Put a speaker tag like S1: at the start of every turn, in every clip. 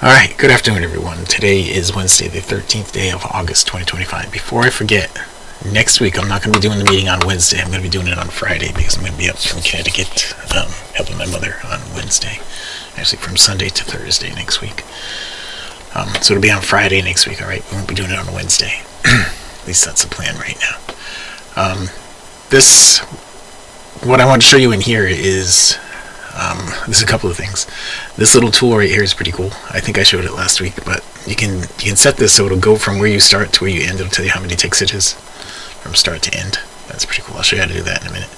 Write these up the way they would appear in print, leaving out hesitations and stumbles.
S1: Alright, good afternoon everyone. Today is Wednesday, the 13th day of August 2025. Before I forget, next week I'm not going to be doing the meeting on Wednesday. I'm going to be doing it on Friday because I'm going to be up in Connecticut helping my mother on Wednesday. Actually from Sunday to Thursday next week. So it'll be on Friday next week, alright? We won't be doing it on Wednesday. At least that's the plan right now. What I want to show you in here is there's a couple of things. This little tool right here is pretty cool. I think I showed it last week, but you can set this so it'll go from where you start to where you end. It'll tell you how many ticks it is from start to end. That's pretty cool. I'll show you how to do that in a minute.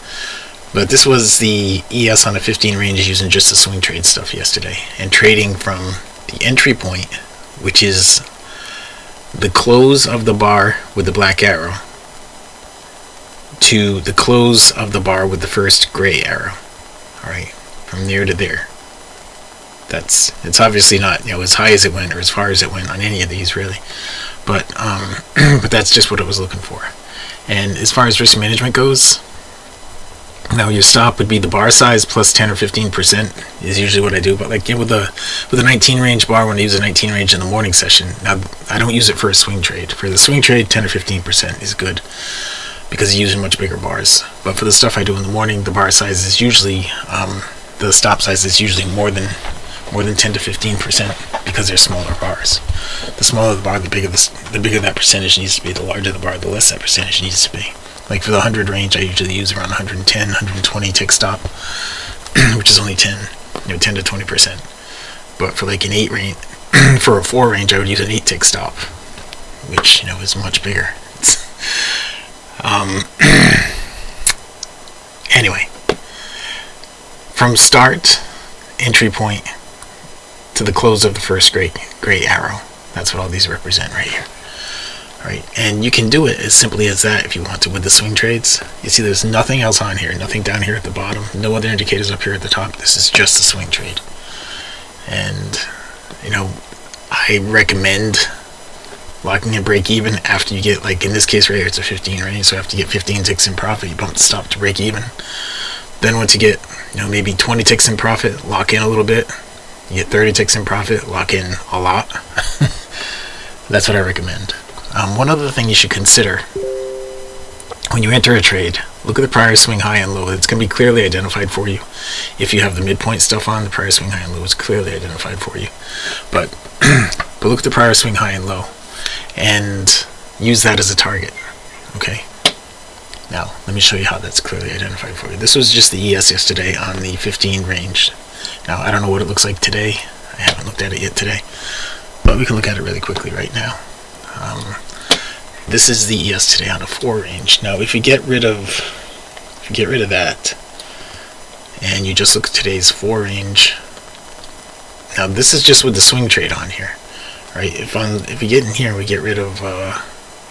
S1: But this was the ES on a 15 range using just the swing trade stuff yesterday, and trading from the entry point, which is the close of the bar with the black arrow, to the close of the bar with the first gray arrow. Alright, from there to there. It's obviously not as high as it went or as far as it went on any of these really, but but that's just what it was looking for. And as far as risk management goes, now your stop would be the bar size plus 10 or 15% is usually what I do. But like with a 19 range bar, when I use a 19 range in the morning session, now I don't use it for a swing trade. For the swing trade, 10 or 15% is good, because you're using much bigger bars. But for the stuff I do in the morning, the bar size is usually, the stop size is usually more than 10 to 15%, because they're smaller bars. The smaller the bar, the bigger that percentage needs to be. The larger the bar, the less that percentage needs to be. Like for the 100 range, I usually use around 110, 120 tick stop, which is only 10 to 20%. But for like an 8 range, for a 4 range, I would use an 8 tick stop, which is much bigger. Anyway, from start, entry point, to the close of the first gray arrow. That's what all these represent right here. Alright, and you can do it as simply as that if you want to with the swing trades. You see there's nothing else on here, nothing down here at the bottom, no other indicators up here at the top. This is just the swing trade. And, I recommend locking a break even after you get, like in this case right here, it's a 15 range, so after you get 15 ticks in profit, you bump the stop to break even. Then once you get, maybe 20 ticks in profit, lock in a little bit. You get 30 ticks in profit, lock in a lot. That's what I recommend. One other thing you should consider when you enter a trade, look at the prior swing high and low. It's going to be clearly identified for you. If you have the midpoint stuff on, the prior swing high and low is clearly identified for you. But look at the prior swing high and low and use that as a target. Okay? Now, let me show you how that's clearly identified for you. This was just the ES yesterday on the 15 range. Now, I don't know what it looks like today. I haven't looked at it yet today. But we can look at it really quickly right now. This is the ES today on a 4 range. Now, if you get rid of that, and you just look at today's 4 range, now this is just with the swing trade on here, right? If we get in here, we get rid of the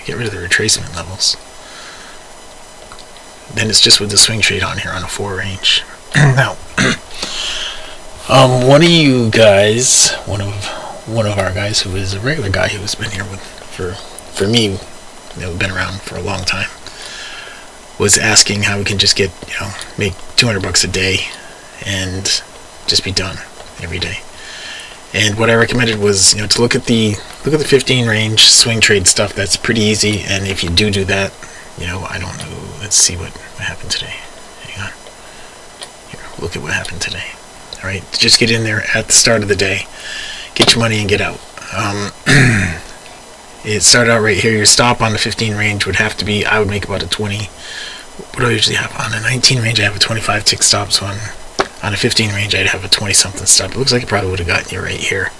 S1: retracement levels. Then it's just with the swing trade on here on a 4 range. Now, one of you guys, one of our guys who is a regular guy who's been here for me, been around for a long time, was asking how we can just get, make $200 a day and just be done every day. And what I recommended was, to look at the 15 range swing trade stuff. That's pretty easy. And if you do that, I don't know. Let's see what happened today. Hang on. Here, look at what happened today. All right, just get in there at the start of the day, get your money and get out. It started out right here. Your stop on the 15 range would have to be, I would make about a 20. What do I usually have? On a 19 range, I have a 25 tick stop. So on a 15 range, I'd have a 20 something stop. It looks like it probably would have gotten you right here.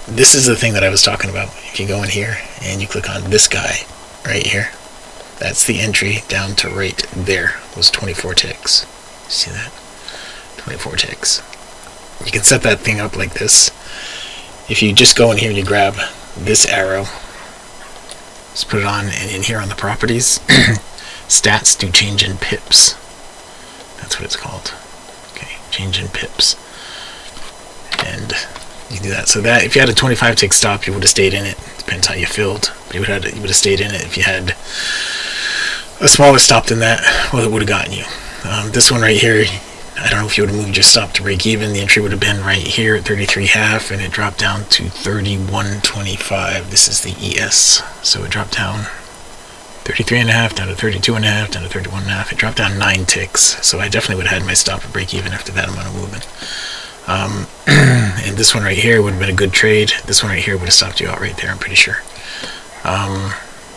S1: This is the thing that I was talking about. If you go in here and you click on this guy right here, that's the entry down to right there was 24 ticks. See that? 24 ticks. You can set that thing up like this. If you just go in here and you grab this arrow, just put it on, and in here on the properties, stats do change in pips. That's what it's called. Okay, change in pips. And you do that. So that if you had a 25 tick stop, you would have stayed in it. Depends how you filled, but you would have stayed in it. If you had a smaller stop than that, well, it would have gotten you. This one right here, I don't know if you would have moved your stop to break even. The entry would have been right here at 33.5, and it dropped down to 31.25. This is the ES. So it dropped down 33.5 down to 32.5 down to 31.5. It dropped down 9 ticks. So I definitely would have had my stop at break even after that amount of movement. And this one right here would have been a good trade. This one right here would have stopped you out right there, I'm pretty sure.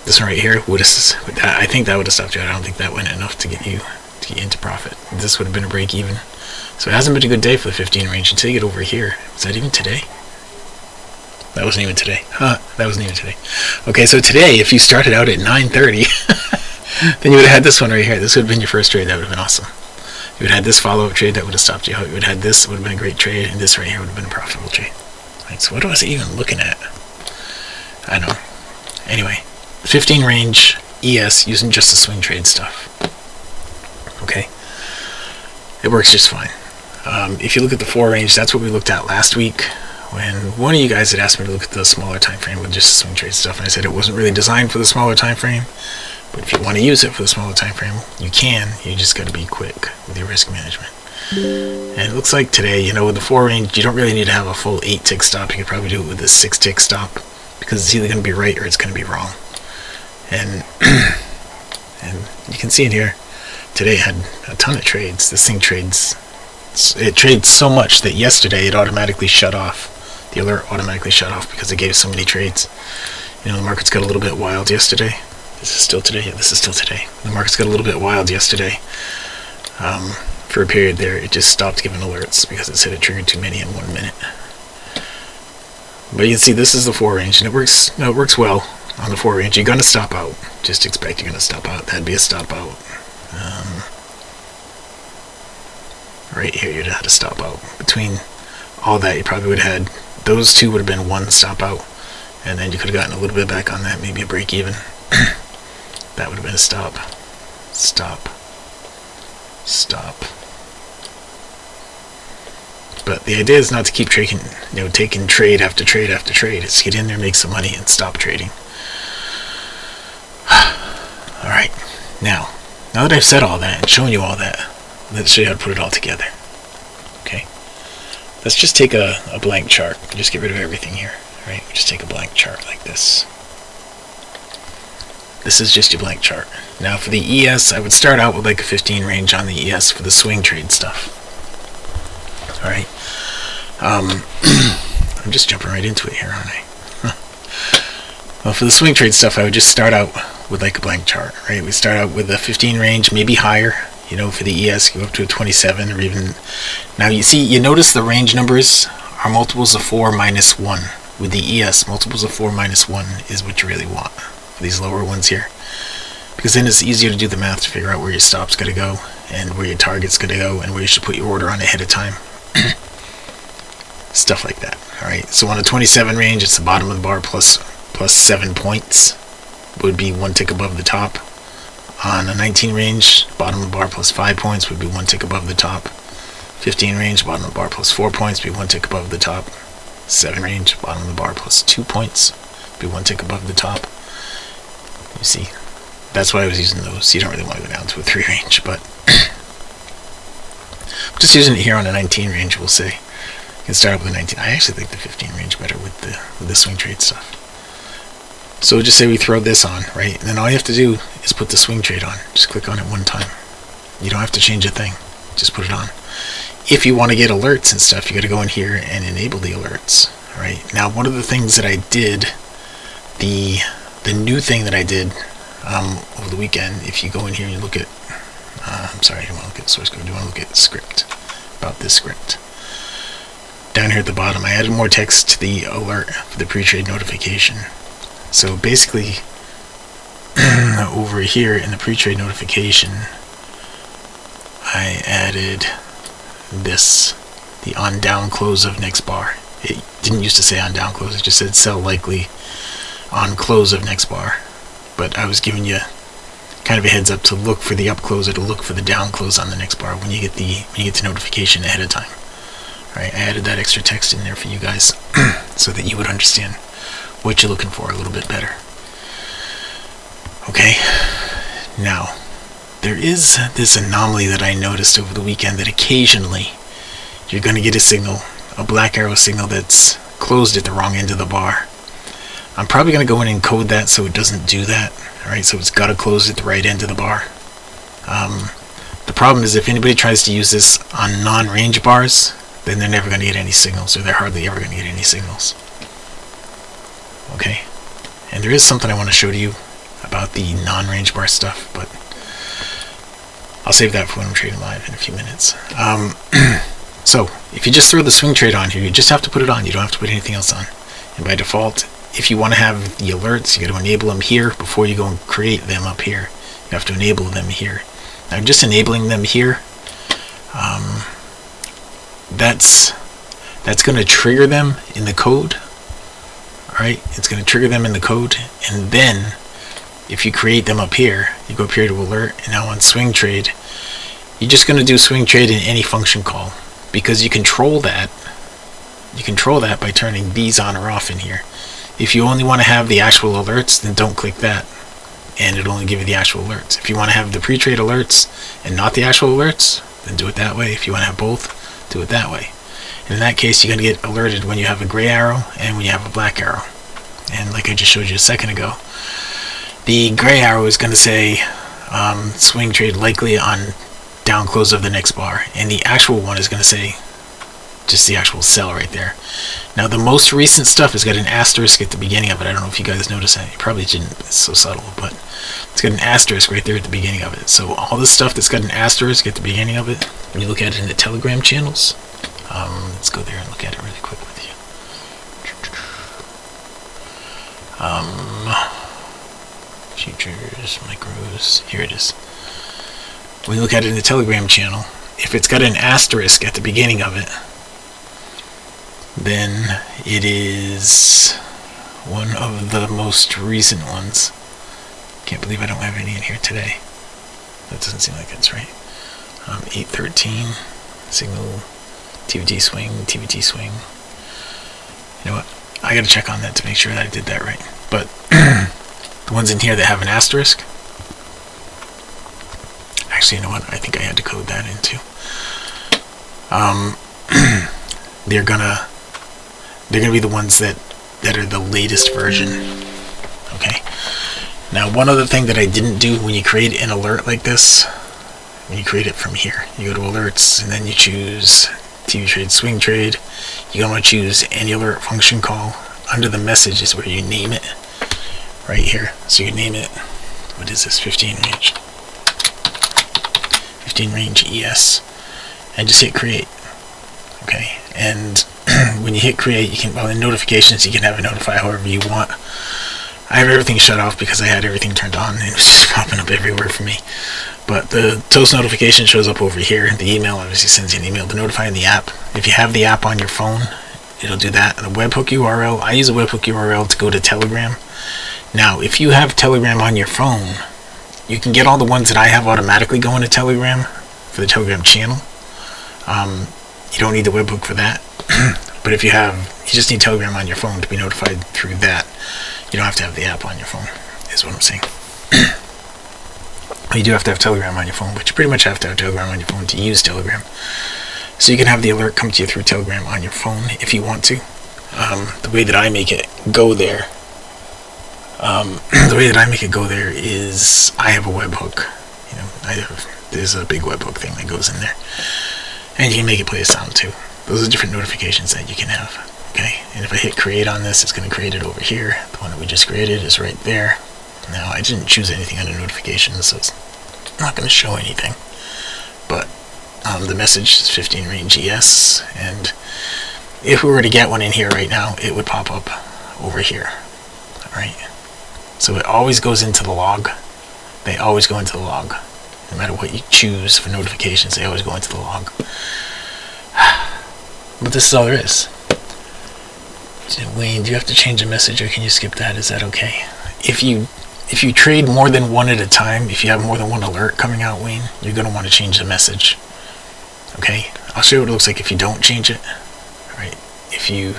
S1: This one right here would have, I think that would have stopped you out. I don't think that went enough to get you into profit. This would have been a break even. So it hasn't been a good day for the 15 range until you get over here. Was that even today? That wasn't even today. That wasn't even today. Okay, so today, if you started out at 9:30, then you would have had this one right here. This would have been your first trade. That would have been awesome. You would have had this follow-up trade that would have stopped you out. You would have had this, it would have been a great trade, and this right here would have been a profitable trade. Right, so what was I even looking at? I don't know. Anyway, 15 range ES using just the swing trade stuff. Okay, it works just fine. If you look at the 4 range, that's what we looked at last week when one of you guys had asked me to look at the smaller time frame with just the swing trade stuff, and I said it wasn't really designed for the smaller time frame, but if you want to use it for the smaller time frame, you can. You just got to be quick with your risk management. And it looks like today, you know, with the 4 range, you don't really need to have a full 8 tick stop. You could probably do it with a 6 tick stop, because it's either going to be right or it's going to be wrong. And and you can see in here, today had a ton of trades. This thing trades, it trades so much that yesterday it automatically shut off. The alert automatically shut off because it gave so many trades. You know, the markets got a little bit wild yesterday. This is still today? Yeah, this is still today. The markets got a little bit wild yesterday. For a period there, it just stopped giving alerts because it said it triggered too many in 1 minute. But you can see this is the 4 range, and it works well on the 4 range. You're going to stop out. Just expect you're going to stop out. That'd be a stop out. Right here, you'd have had to stop out. Between all that, you probably would have had, those two would have been 1 stop out, and then you could have gotten a little bit back on that, maybe a break even. That would have been a stop. Stop. Stop. But the idea is not to keep taking trade after trade after trade. It's to get in there, make some money, and stop trading. Alright, now that I've said all that and shown you all that, let's show you how to put it all together. Okay? Let's just take a blank chart. Just get rid of everything here. Right? Just take a blank chart like this. This is just your blank chart. Now for the ES, I would start out with like a 15 range on the ES for the swing trade stuff. Alright. I'm just jumping right into it here, aren't I? Well, for the swing trade stuff, I would just start out with like a blank chart, right? We start out with a 15 range, maybe higher. You know, for the ES, go up to a 27 or even... Now, you notice the range numbers are multiples of 4 minus 1. With the ES, multiples of 4 minus 1 is what you really want for these lower ones here. Because then it's easier to do the math to figure out where your stop's got to go and where your target's got to go and where you should put your order on ahead of time. Stuff like that. Alright, so on a 27 range, it's the bottom of the bar plus 7 points. Would be 1 tick above the top. On a 19 range, bottom of the bar plus 5 points would be 1 tick above the top. 15 range, bottom of the bar plus 4 points would be 1 tick above the top. 7 range, bottom of the bar plus 2 points would be 1 tick above the top. You see, that's why I was using those. You don't really want to go down to a 3 range, but I'm just using it here on a 19 range, we'll say. You can start with a 19. I actually think the 15 range better with the swing trade stuff. So just say we throw this on, right? And then all you have to do is put the swing trade on. Just click on it one time. You don't have to change a thing. Just put it on. If you want to get alerts and stuff, you got to go in here and enable the alerts. All right. Now, one of the things that I did, the new thing that I did over the weekend, if you go in here and you look at, I'm sorry, you don't want to look at source code. You want to look at script, about this script. Down here at the bottom, I added more text to the alert for the pre-trade notification. So basically, over here in the pre-trade notification, I added this, the on down close of next bar. It didn't used to say on down close, it just said sell likely on close of next bar. But I was giving you kind of a heads up to look for the up close or to look for the down close on the next bar when you get the notification ahead of time. Right, I added that extra text in there for you guys so that you would understand what you're looking for a little bit better. Okay, now there is this anomaly that I noticed over the weekend, that occasionally you're going to get a signal, a black arrow signal that's closed at the wrong end of the bar. I'm probably going to go in and code that so it doesn't do that. Alright, so it's got to close at the right end of the bar. The problem is, if anybody tries to use this on non-range bars, then they're never going to get any signals, or they're hardly ever going to get any signals. Okay, and there is something I want to show to you about the non-range bar stuff, but I'll save that for when I'm trading live in a few minutes. So, if you just throw the swing trade on here, you just have to put it on. You don't have to put anything else on. And by default, if you want to have the alerts, you got to enable them here before you go and create them up here. You have to enable them here. Now, just enabling them here, that's going to trigger them in the code. Alright, it's going to trigger them in the code, and then if you create them up here, you go up here to alert, and now on swing trade, you're just going to do swing trade in any function call, because you control that. You control that by turning these on or off in here. If you only want to have the actual alerts, then don't click that, and it'll only give you the actual alerts. If you want to have the pre-trade alerts and not the actual alerts, then do it that way. If you want to have both, do it that way. And in that case, you're going to get alerted when you have a gray arrow and when you have a black arrow. And like I just showed you a second ago, the gray arrow is going to say swing trade likely on down close of the next bar, and the actual one is going to say just the actual cell right there. Now, the most recent stuff has got an asterisk at the beginning of it. I don't know if you guys noticed that. You probably didn't. It's so subtle, but it's got an asterisk right there at the beginning of it. So all this stuff that's got an asterisk at the beginning of it, when you look at it in the Telegram channels, let's go there and look at it really quick with you. Futures, micros, here it is. When you look at it in the Telegram channel, if it's got an asterisk at the beginning of it, then it is one of the most recent ones. Can't believe I don't have any in here today. That doesn't seem like it's right. 813, signal, TVT swing, TVT swing. You know what? I gotta check on that to make sure that I did that right. But the ones in here that have an asterisk, actually, you know what? I think I had to code that in too. They're gonna be the ones that are the latest version. Okay. Now, one other thing that I didn't do when you create an alert like this, when you create it from here, you go to alerts and then you choose TV trade, swing trade. You're going to choose any alert function call. Under the message is where you name it, right here. So you name it, what is this, 15 range ES, and just hit create. Okay, and when you hit create, you can, well, in notifications, you can have it notify however you want. I have everything shut off because I had everything turned on, and it was just popping up everywhere for me. But the toast notification shows up over here. The email obviously sends you an email to notify in the app. If you have the app on your phone, it'll do that. The webhook URL, I use a webhook URL to go to Telegram. Now, if you have Telegram on your phone, you can get all the ones that I have automatically going to Telegram for the Telegram channel. You don't need the webhook for that. But if you just need Telegram on your phone to be notified through that. You don't have to have the app on your phone, is what I'm saying. You do have to have Telegram on your phone, but you pretty much have to have Telegram on your phone to use Telegram. So you can have the alert come to you through Telegram on your phone if you want to. The way that I make it go there, is I have a webhook. You know, there's a big webhook thing that goes in there, and you can make it play a sound too. Those are different notifications that you can have. Okay, and if I hit create on this, it's going to create it over here. The one that we just created is right there. Now, I didn't choose anything under notifications, so it's not going to show anything. But the message is 15 range ES, and if we were to get one in here right now, it would pop up over here. Alright, so it always goes into the log. They always go into the log. No matter what you choose for notifications, they always go into the log. But this is all there is. Wayne, do you have to change a message, or can you skip that? Is that okay? If you trade more than one at a time, if you have more than one alert coming out, Wayne, you're going to want to change the message. Okay? I'll show you what it looks like if you don't change it. Alright? If you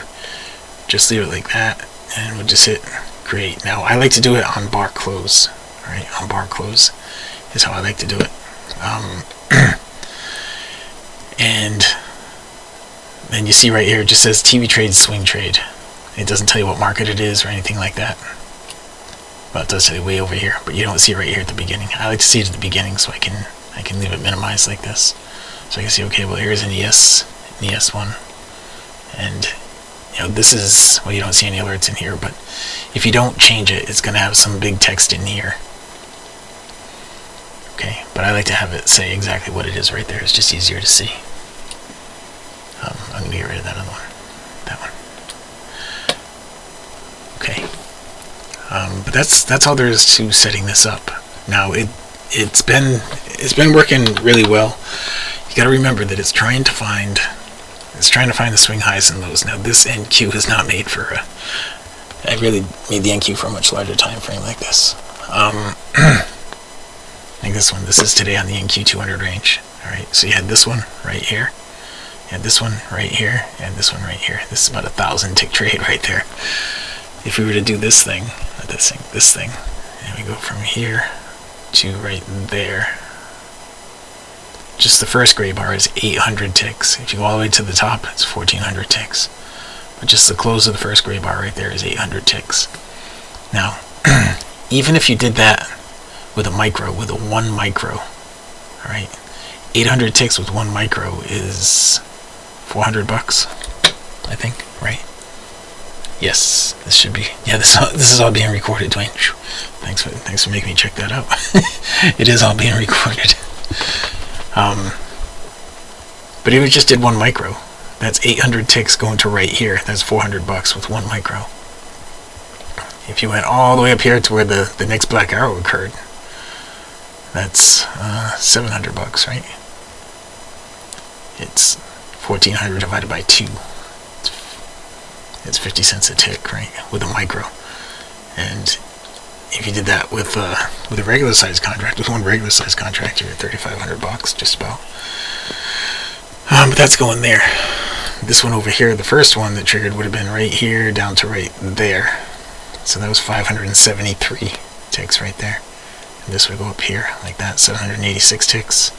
S1: just leave it like that, and we'll just hit create. Now, I like to do it on bar close. Alright? On bar close. is how I like to do it. And then you see right here, it just says TV trade, swing trade. It doesn't tell you what market it is or anything like that. Well, it does tell you way over here, but you don't see it right here at the beginning. I like to see it at the beginning so I can leave it minimized like this. So I can see, okay, well, here's an ES one. And, you know, this is, well, you don't see any alerts in here, but if you don't change it, it's going to have some big text in here. Okay, but I like to have it say exactly what it is right there. It's just easier to see. I'm going to get rid of that other one. That one. Okay. But that's all there is to setting this up. Now it's been working really well. You got to remember that it's trying to find the swing highs and lows. Now this NQ is not made for I really made the NQ for a much larger time frame like this. Like this one. This is today on the NQ 200 range. All right. So you had this one right here. You had this one right here, and this one right here. This is about 1,000 tick trade right there. If we were to do this thing, not this thing, this thing, and we go from here to right there, just the first gray bar is 800 ticks. If you go all the way to the top, it's 1,400 ticks. But just the close of the first gray bar right there is 800 ticks. Now, even if you did that with a micro, with a 1 micro, all right, 800 ticks with 1 micro is $400, I think, right? Yes, this should be. Yeah, this is all being recorded, Dwayne. Thanks for making me check that out. It is all being recorded. But if we just did 1 micro, that's 800 ticks going to right here. That's $400 with 1 micro. If you went all the way up here to where the next black arrow occurred, that's $700, right? It's 1,400 divided by 2. It's 50 cents a tick, right? With a micro. And if you did that with a regular size contract, with 1 regular size contract, you're at $3,500, just about. But that's going there. This one over here, the first one that triggered would have been right here down to right there. So that was 573 ticks right there. And this would go up here like that, 786 ticks.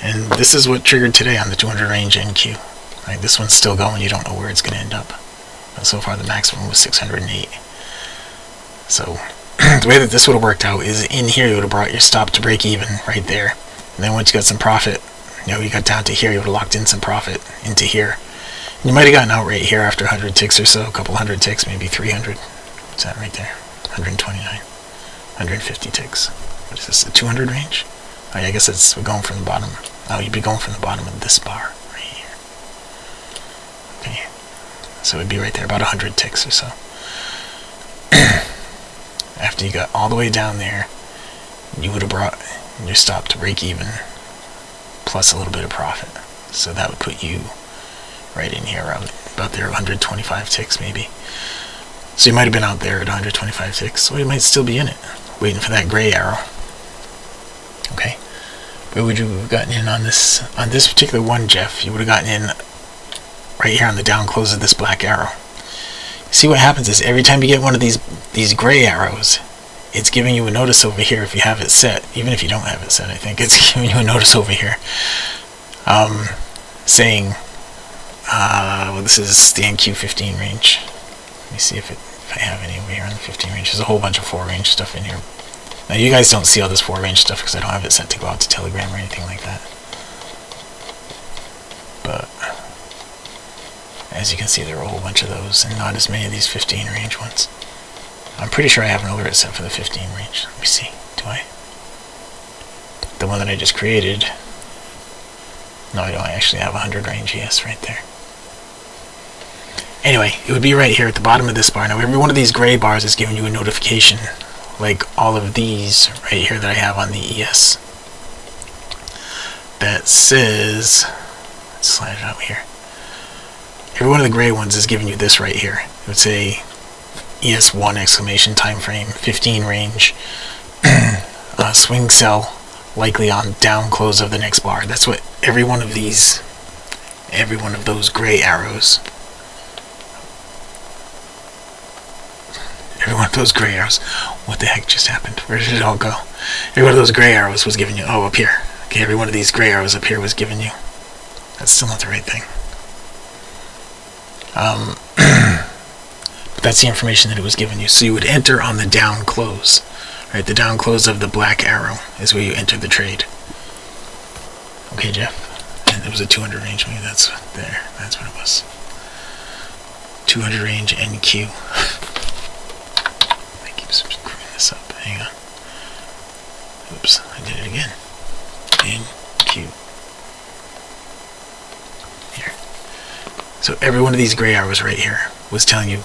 S1: And this is what triggered today on the 200 range NQ. Right, this one's still going. You don't know where it's going to end up. But so far the maximum was 608. So the way that this would have worked out is in here you would have brought your stop to break even right there. And then once you got some profit, you know, you got down to here, you would have locked in some profit into here. And you might have gotten out right here after 100 ticks or so, a couple hundred ticks, maybe 300. What's that right there? 129. 150 ticks. What is this, the 200 range? Oh yeah, I guess it's, we're going from the bottom. Oh, you'd be going from the bottom of this bar right here. Okay. So it'd be right there, about 100 ticks or so. After you got all the way down there, you would have brought your stop to break even, plus a little bit of profit. So that would put you right in here, around about there, 125 ticks maybe. So you might have been out there at 125 ticks, or you might still be in it, waiting for that gray arrow. Okay, where would you have gotten in on this particular one, Jeff? You would have gotten in right here on the down close of this black arrow. See, what happens is every time you get one of these gray arrows, it's giving you a notice over here if you have it set. Even if you don't have it set, I think it's giving you a notice over here saying, well, this is the NQ15 range. Let me see if I have any over here on the 15 range. There's a whole bunch of 4 range stuff in here. Now you guys don't see all this 4 range stuff because I don't have it set to go out to Telegram or anything like that. But as you can see, there are a whole bunch of those and not as many of these 15 range ones. I'm pretty sure I have an alert set for the 15 range. Let me see. Do I? The one that I just created. No, I don't. I actually have 100 range ES right there. Anyway, it would be right here at the bottom of this bar. Now, every one of these gray bars is giving you a notification, like all of these right here that I have on the ES. That says, let's slide it out here. Every one of the gray ones is giving you this right here. It would say ES1 exclamation time frame, 15 range, swing sell, likely on down close of the next bar. That's what every one of those gray arrows every one of those gray arrows. What the heck just happened? Where did it all go? Every one of those gray arrows was giving you, oh, up here. Okay, every one of these gray arrows up here was giving you. That's still not the right thing. But that's the information that it was giving you. So you would enter on the down close. Right, the down close of the black arrow is where you enter the trade. Okay, Jeff? And it was a 200 range, maybe that's there. That's what it was. 200 range NQ. I keep screwing this up. Hang on. Oops, I did it again. NQ. Here. So every one of these gray arrows right here was telling you,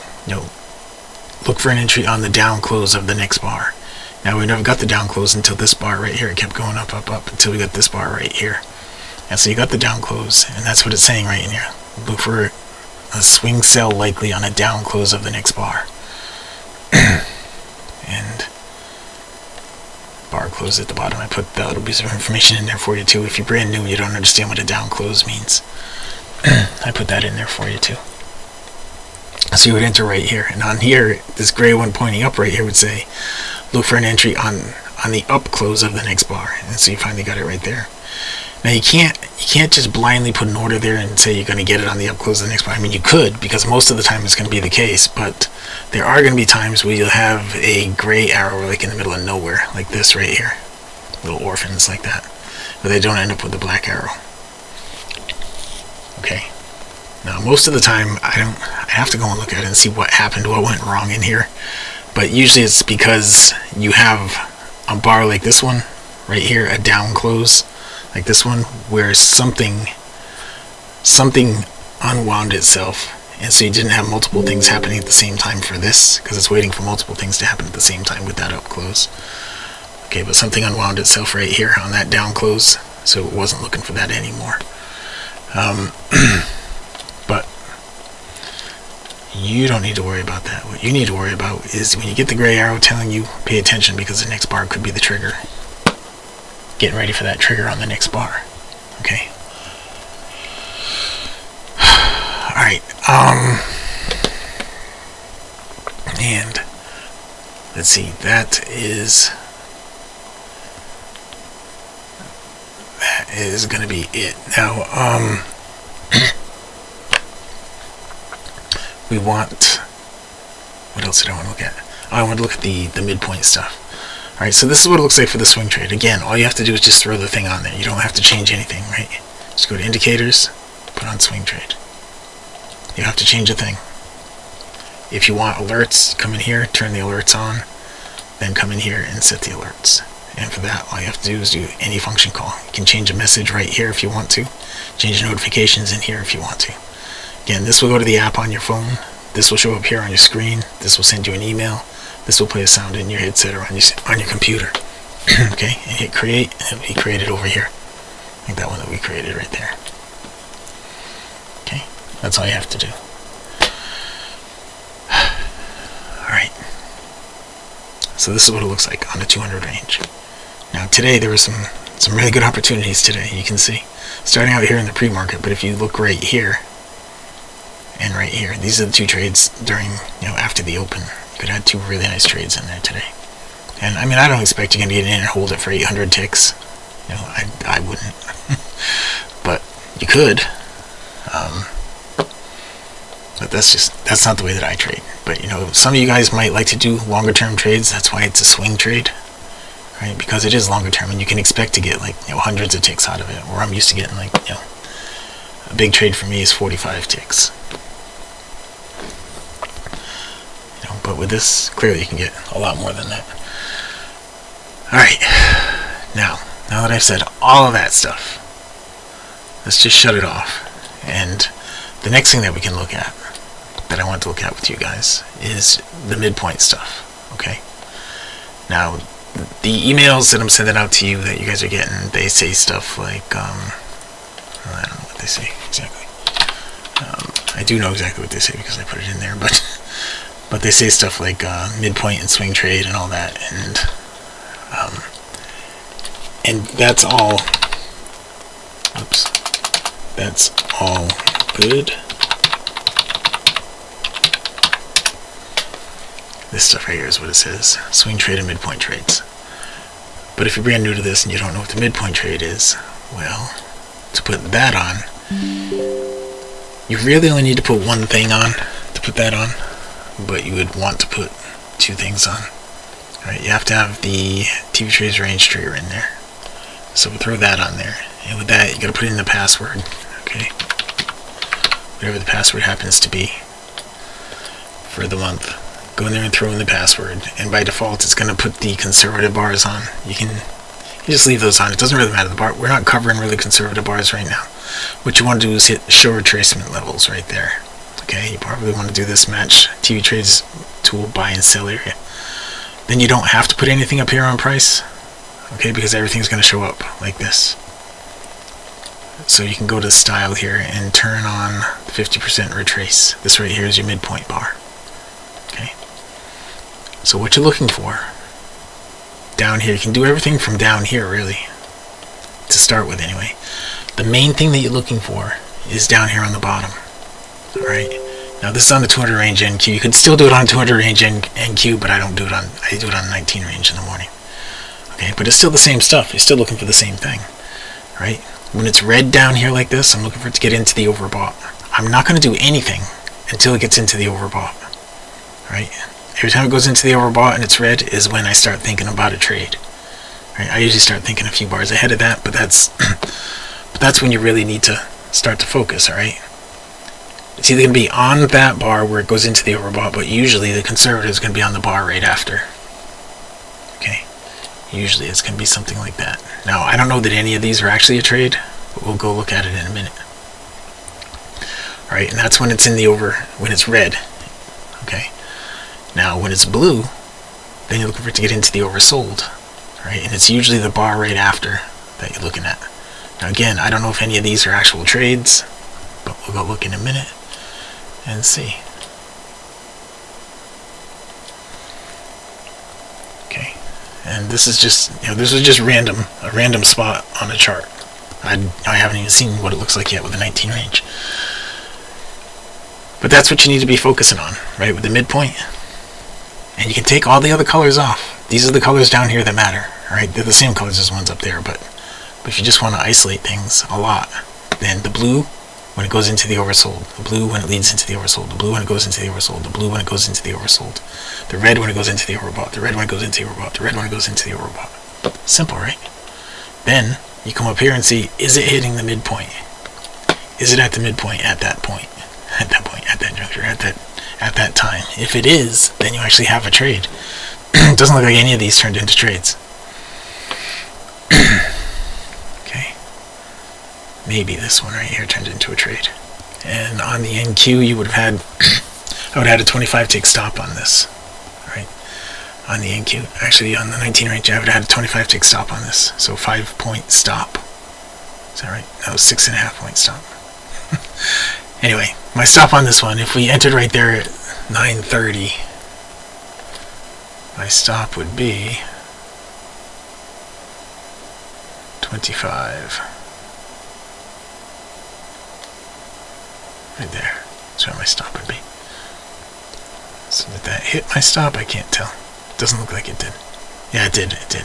S1: look for an entry on the down close of the next bar. Now we never got the down close until this bar right here. It kept going up, up, up until we got this bar right here. And so you got the down close, and that's what it's saying right in here. Look for a swing sell likely on a down close of the next bar. And bar close at the bottom. I put that little piece of information in there for you too. If you're brand new, you don't understand what a down close means. I put that in there for you too. So you would enter right here, and on here, this gray one pointing up right here would say, look for an entry on the up close of the next bar. And so you finally got it right there. Now you can't just blindly put an order there and say you're going to get it on the up close of the next bar. I mean, you could, because most of the time it's going to be the case, but there are going to be times where you'll have a gray arrow like in the middle of nowhere, like this right here. Little orphans like that, but they don't end up with the black arrow. Okay. Now most of the time I have to go and look at it and see what happened, what went wrong in here. But usually it's because you have a bar like this one right here, a down close like this one, where something unwound itself, and so you didn't have multiple things happening at the same time for this, because it's waiting for multiple things to happen at the same time with that up close. Okay, but something unwound itself right here on that down close, so it wasn't looking for that anymore. But you don't need to worry about that. What you need to worry about is when you get the gray arrow telling you pay attention, because the next bar could be the trigger. Getting ready for that trigger on the next bar. Okay. Alright, and let's see, that is gonna be it. Now, we want, what else did I want to look at? Oh, I want to look at the midpoint stuff. Alright, so this is what it looks like for the swing trade. Again, all you have to do is just throw the thing on there. You don't have to change anything, right? Just go to indicators, put on swing trade. You don't have to change a thing. If you want alerts, come in here, turn the alerts on, then come in here and set the alerts. And for that, all you have to do is do any function call. You can change a message right here if you want to. Change notifications in here if you want to. Again, this will go to the app on your phone. This will show up here on your screen. This will send you an email. This will play a sound in your headset or on your computer. Okay, and hit create, and it'll be created over here. Like that one that we created right there. Okay, that's all you have to do. Alright. So this is what it looks like on the 200 range. Now today there were some really good opportunities today, you can see. Starting out here in the pre-market, but if you look right here and right here, these are the two trades during, after the open. You could add two really nice trades in there today. And I mean, I don't expect you're going to get in and hold it for 800 ticks. I wouldn't. But you could. But that's not the way that I trade. But some of you guys might like to do longer term trades. That's why it's a swing trade, right? Because it is longer term, and you can expect to get hundreds of ticks out of it. Where I'm used to getting a big trade for me is 45 ticks. But with this, clearly you can get a lot more than that. Alright, now that I've said all of that stuff, let's just shut it off. And the next thing that we can look at, that I want to look at with you guys, is the midpoint stuff. Okay? Now, the emails that I'm sending out to you that you guys are getting, they say stuff like, I don't know what they say exactly. I do know exactly what they say because I put it in there, but they say stuff like midpoint and swing trade and all that, and that's all. Oops, that's all good. This stuff right here is what it says. Swing trade and midpoint trades. But if you're brand new to this and you don't know what the midpoint trade is, well, to put that on, you really only need to put one thing on to put that on, but you would want to put two things on. Alright, you have to have the TV Trades range trigger in there. So we'll throw that on there. And with that, you gotta put in the password. Okay. Whatever the password happens to be for the month. Go in there and throw in the password. And by default, it's gonna put the conservative bars on. You just leave those on. It doesn't really matter the bar. We're not covering really conservative bars right now. What you want to do is hit show retracement levels right there. Okay, you probably want to do this match TV Trades tool buy and sell area. Then you don't have to put anything up here on price, okay, because everything's going to show up like this. So you can go to style here and turn on 50% retrace. This right here is your midpoint bar. Okay. So what you're looking for down here, you can do everything from down here really, to start with anyway. The main thing that you're looking for is down here on the bottom. Alright, now this is on the 200 range NQ. You could still do it on 200 range NQ, but I do it on 19 range in the morning. Okay, but it's still the same stuff. You're still looking for the same thing. Right? When it's red down here like this, I'm looking for it to get into the overbought. I'm not going to do anything until it gets into the overbought. Right? Every time it goes into the overbought and it's red is when I start thinking about a trade. Right? I usually start thinking a few bars ahead of that, but that's when you really need to start to focus, alright? It's either going to be on that bar where it goes into the overbought, but usually the conservative is going to be on the bar right after. Okay? Usually it's going to be something like that. Now, I don't know that any of these are actually a trade, but we'll go look at it in a minute. Alright, and that's when it's in the when it's red. Okay? Now, when it's blue, then you're looking for it to get into the oversold. Right? And it's usually the bar right after that you're looking at. Now again, I don't know if any of these are actual trades, but we'll go look in a minute and see. Okay, and this is just, this was just a random spot on a chart. I haven't even seen what it looks like yet with the 19 range. But that's what you need to be focusing on, right, with the midpoint. And you can take all the other colors off. These are the colors down here that matter, right? They're the same colors as the ones up there, but if you just want to isolate things a lot, then the blue when it goes into the oversold, the blue when it leads into the oversold, the blue when it goes into the oversold, the blue when it goes into the oversold, the red when it goes into the overbought, the red when it goes into the overbought, the red when it goes into the overbought. Simple, right? Then you come up here and see, is it hitting the midpoint? Is it at the midpoint at that point? At that point, at that juncture, at that time? If it is, then you actually have a trade. It doesn't look like any of these turned into trades. Maybe this one right here turned into a trade. And on the NQ, you would have had, I would have had a 25 tick stop on this, right? On the NQ, actually on the 19 range, I would have had a 25 tick stop on this. So 5 point stop. Is that right? No, 6.5 point stop. Anyway, my stop on this one, if we entered right there at 9:30, my stop would be 25. Right there. That's where my stop would be. So did that hit my stop? I can't tell. Doesn't look like it did. Yeah, it did. It did.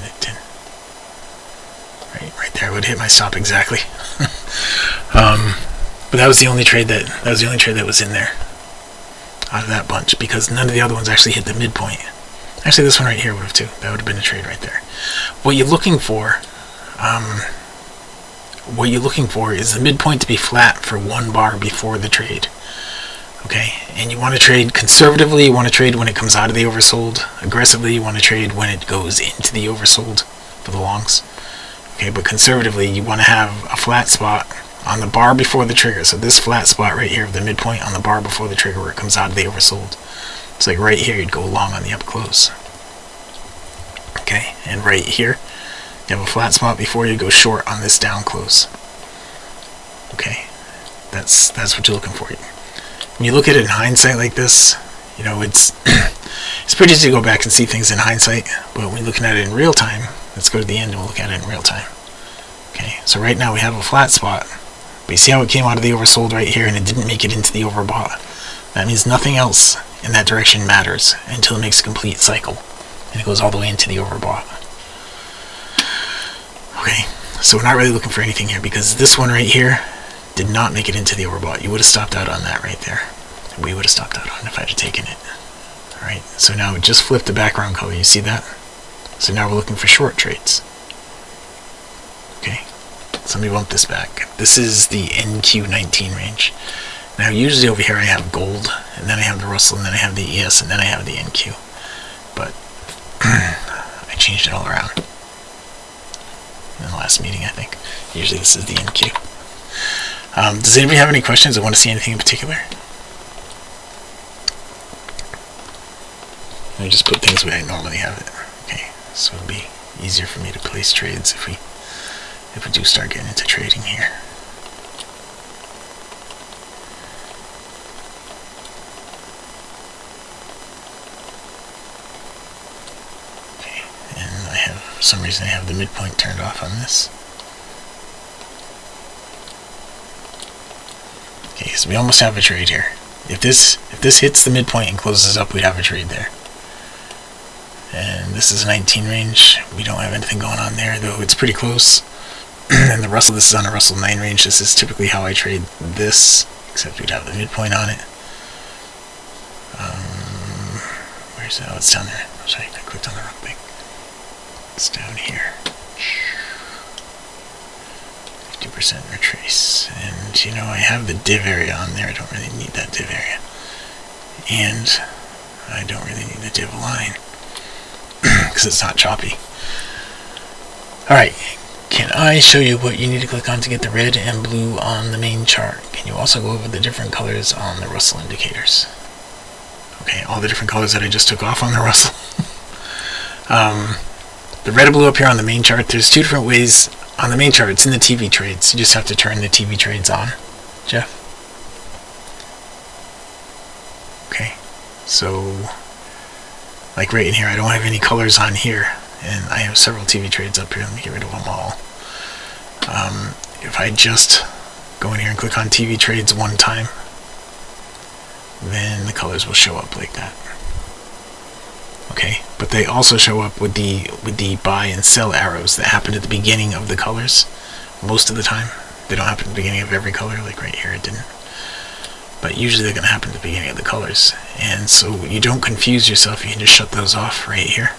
S1: Right there would hit my stop exactly. But that was the only trade that was in there out of that bunch, because none of the other ones actually hit the midpoint. Actually, this one right here would have too. That would have been a trade right there. What you're looking for is the midpoint to be flat for one bar before the trade. Okay, and you want to trade conservatively. You want to trade when it comes out of the oversold. Aggressively, you want to trade when it goes into the oversold for the longs. Okay, but conservatively, you want to have a flat spot on the bar before the trigger. So this flat spot right here, the midpoint on the bar before the trigger where it comes out of the oversold. It's like right here, you'd go long on the up close. Okay, and right here, you have a flat spot before you go short on this down close. Okay, that's what you're looking for. When you look at it in hindsight like this, it's it's pretty easy to go back and see things in hindsight, but when you're looking at it in real time, let's go to the end and we'll look at it in real time. Okay, so right now we have a flat spot, but you see how it came out of the oversold right here and it didn't make it into the overbought. That means nothing else in that direction matters until it makes a complete cycle, and it goes all the way into the overbought. Okay, so we're not really looking for anything here, because this one right here did not make it into the overbought. You would have stopped out on that right there. We would have stopped out on it if I'd have taken it. Alright, so now it just flipped the background color, you see that? So now we're looking for short trades. Okay, so let me bump this back. This is the NQ19 range. Now usually over here I have gold, and then I have the Russell, and then I have the ES, and then I have the NQ. But I changed it all around in the last meeting, I think. Usually this is the NQ. Does anybody have any questions or want to see anything in particular? Let me just put things the way I normally have it. Okay, so it'll be easier for me to place trades if we do start getting into trading here. Okay, and I have, for some reason, I have the midpoint turned off on this. Okay, so we almost have a trade here. If this hits the midpoint and closes up, we'd have a trade there. And this is a 19 range. We don't have anything going on there, though it's pretty close. And the Russell, this is on a Russell 9 range. This is typically how I trade this, except we'd have the midpoint on it. Where's it? Oh, it's down there. Oh, sorry, I clicked on the wrong thing. It's down here. 50% retrace. And, you know, I have the div area on there. I don't really need that div area. And I don't really need the div line, because it's not choppy. Alright, can I show you what you need to click on to get the red and blue on the main chart? Can you also go over the different colors on the Russell indicators? Okay, all the different colors that I just took off on the Russell. The red and blue up here on the main chart, there's two different ways on the main chart. It's in the TV trades. You just have to turn the TV trades on. Jeff? Okay, so like right in here, I don't have any colors on here, and I have several TV trades up here. Let me get rid of them all. If I just go in here and click on TV trades one time, then the colors will show up like that. Okay, but they also show up with the buy and sell arrows that happen at the beginning of the colors. Most of the time, they don't happen at the beginning of every color. Like right here, it didn't. But usually they're going to happen at the beginning of the colors. And so you don't confuse yourself, you can just shut those off right here.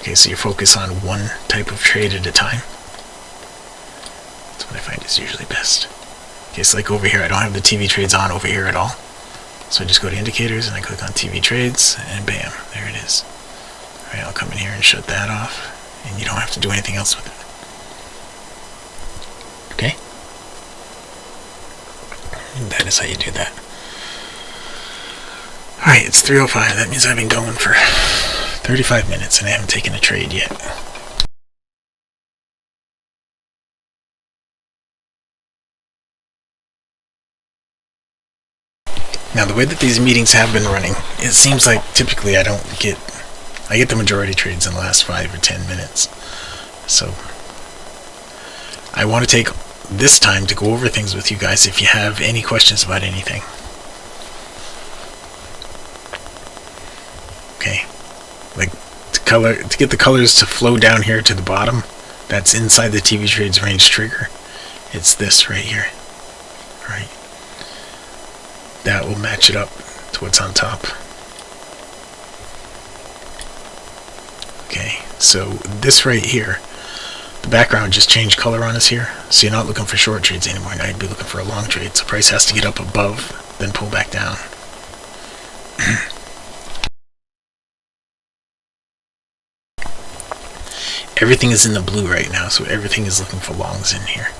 S1: Okay, so you focus on one type of trade at a time. That's what I find is usually best. Okay, so like over here, I don't have the TV trades on over here at all. So I just go to indicators and I click on TV trades, and bam, there it is. Alright, I'll come in here and shut that off, and you don't have to do anything else with it. Okay? And that is how you do that. Alright, it's 3:05. That means I've been going for 35 minutes and I haven't taken a trade yet. Now, the way that these meetings have been running, it seems like typically I get the majority trades in the last 5 or 10 minutes. So I want to take this time to go over things with you guys if you have any questions about anything. Okay, like to get the colors to flow down here to the bottom, that's inside the TV trades range trigger. It's this right here. Right. That will match it up to what's on top. Okay, so this right here, the background just changed color on us here, so you're not looking for short trades anymore. Now you'd be looking for a long trade. So price has to get up above, then pull back down. Everything is in the blue right now, so everything is looking for longs in here.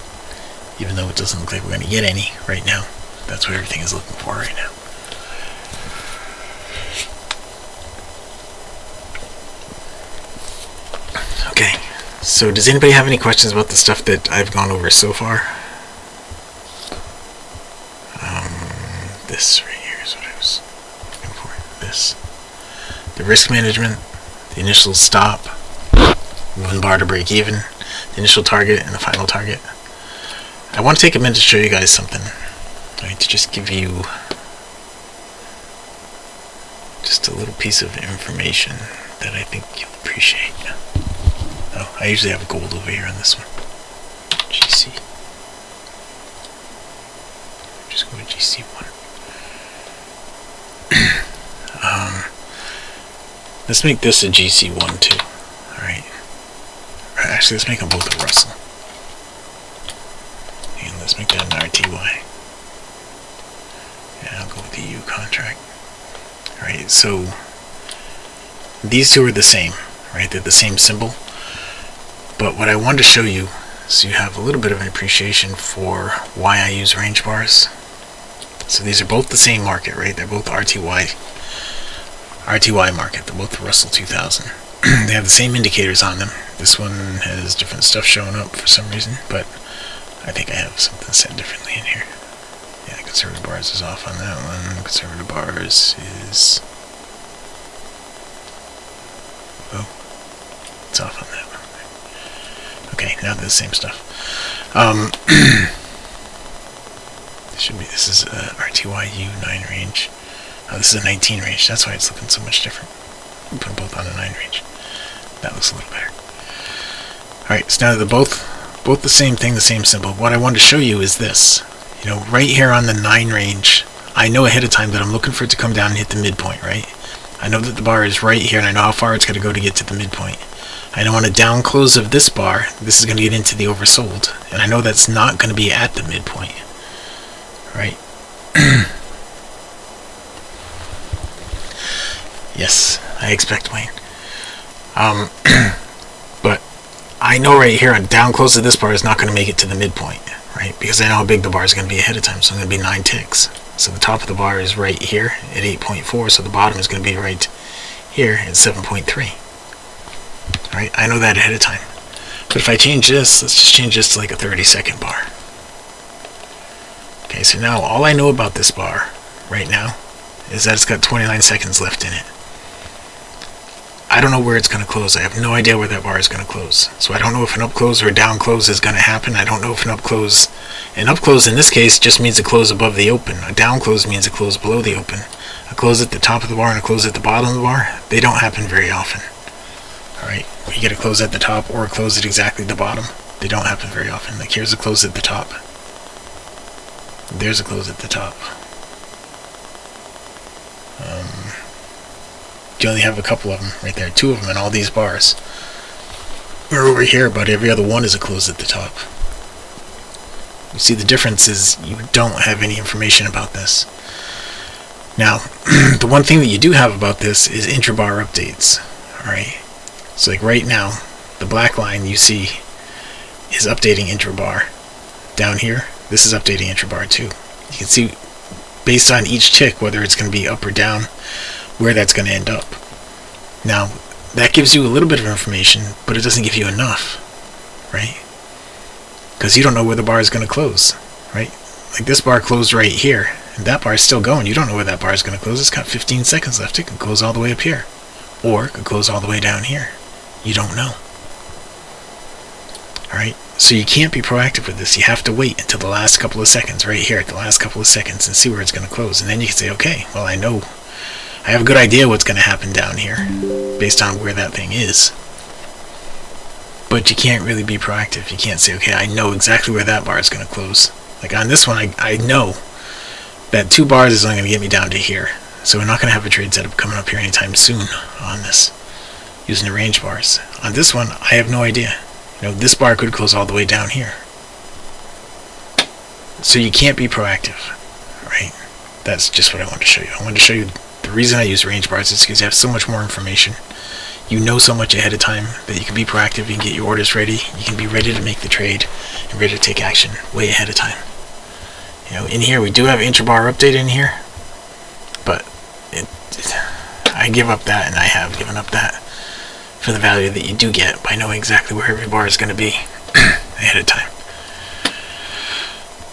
S1: Even though it doesn't look like we're going to get any right now. That's what everything is looking for right now. Okay, so does anybody have any questions about the stuff that I've gone over so far? This right here is what I was looking for. This. The risk management, the initial stop, moving bar to break even, the initial target, and the final target. I want to take a minute to show you guys something. Right, to just give you just a little piece of information that I think you'll appreciate. Oh, I usually have gold over here on this one. GC. Just go to GC1. Let's make this a GC1 too. Alright. Actually, let's make them both a Russell. And let's make that an RTY. And I'll go with the U contract. Alright, so these two are the same, right? They're the same symbol. But what I wanted to show you, so you have a little bit of an appreciation for why I use range bars. So these are both the same market, right? They're both RTY market. They're both Russell 2000. They have the same indicators on them. This one has different stuff showing up for some reason, but I think I have something set differently in here. Yeah, conservative bars is off on that one. Conservative bars is... oh, it's off on that one. Okay, now they're the same stuff. This is a RTYU 9 range. Oh, this is a 19 range. That's why it's looking so much different. We'll put them both on the 9 range. That looks a little better. Alright, so now they're both the same thing, the same symbol. What I wanted to show you is this. You know, right here on the 9 range, I know ahead of time that I'm looking for it to come down and hit the midpoint, right? I know that the bar is right here, and I know how far it's got to go to get to the midpoint. I know on a down close of this bar, this is going to get into the oversold. And I know that's not going to be at the midpoint. Right? Yes, I expect Wayne. But I know right here on down close of this bar is not going to make it to the midpoint, right? Because I know how big the bar is going to be ahead of time, so it's going to be 9 ticks. So the top of the bar is right here at 8.4, so the bottom is going to be right here at 7.3. Right? I know that ahead of time. But if I change this, let's just change this to like a 30-second bar. Okay, so now all I know about this bar right now is that it's got 29 seconds left in it. I don't know where it's going to close. I have no idea where that bar is going to close. So I don't know if an up close or a down close is going to happen. I don't know if an up close in this case just means a close above the open. A down close means a close below the open. A close at the top of the bar and a close at the bottom of the bar, they don't happen very often. Alright, when you get a close at the top or a close at exactly the bottom, they don't happen very often. Like here's a close at the top. There's a close at the top. You only have a couple of them right there. 2 of them in all these bars. We're over here, but every other one is a close at the top. You see the difference is you don't have any information about this. Now, the one thing that you do have about this is intrabar updates. Alright? So like right now, the black line you see is updating intrabar. Down here, this is updating intrabar too. You can see based on each tick whether it's going to be up or down, where that's going to end up. Now, that gives you a little bit of information, but it doesn't give you enough, right? Because you don't know where the bar is going to close, right? Like this bar closed right here, and that bar is still going. You don't know where that bar is going to close. It's got 15 seconds left. It can close all the way up here, or it could close all the way down here. You don't know. Alright, so you can't be proactive with this. You have to wait until the last couple of seconds, right here at the last couple of seconds, and see where it's going to close. And then you can say, okay, well I know, I have a good idea what's going to happen down here, based on where that thing is. But you can't really be proactive. You can't say, okay, I know exactly where that bar is going to close. Like on this one, I know that 2 bars is only going to get me down to here. So we're not going to have a trade setup coming up here anytime soon on this, using the range bars. On this one, I have no idea. You know, this bar could close all the way down here. So you can't be proactive, right? That's just what I wanted to show you. I wanted to show you the reason I use range bars is because you have so much more information. You know so much ahead of time that you can be proactive, you can get your orders ready, you can be ready to make the trade and ready to take action way ahead of time. You know, in here we do have intrabar update in here, but I give up that, and I have given up that for the value that you do get by knowing exactly where every bar is going to be ahead of time.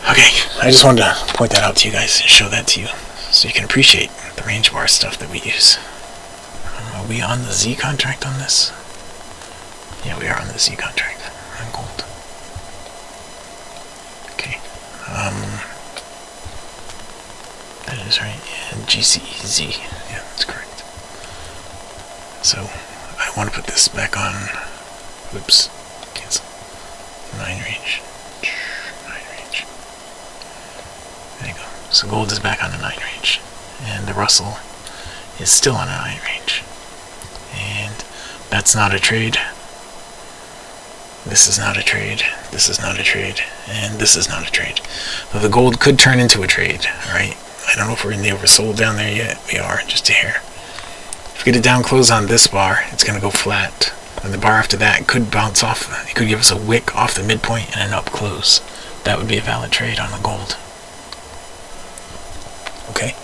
S1: Okay, I just wanted to point that out to you guys and show that to you so you can appreciate the range bar stuff that we use. Are we on the Z contract on this? Yeah, we are on the Z contract on gold. Okay. That is right. And GCEZ. Yeah, that's correct. So I want to put this back on. Oops, cancel. 9 range. 9 range. There you go. So gold is back on a 9 range, and the Russell is still on a 9 range. And that's not a trade. This is not a trade. This is not a trade. And this is not a trade. So the gold could turn into a trade. Alright. I don't know if we're in the oversold down there yet. We are, just a hair. If we get a down close on this bar, it's going to go flat. And the bar after that could bounce off. It could give us a wick off the midpoint and an up close. That would be a valid trade on the gold. Okay.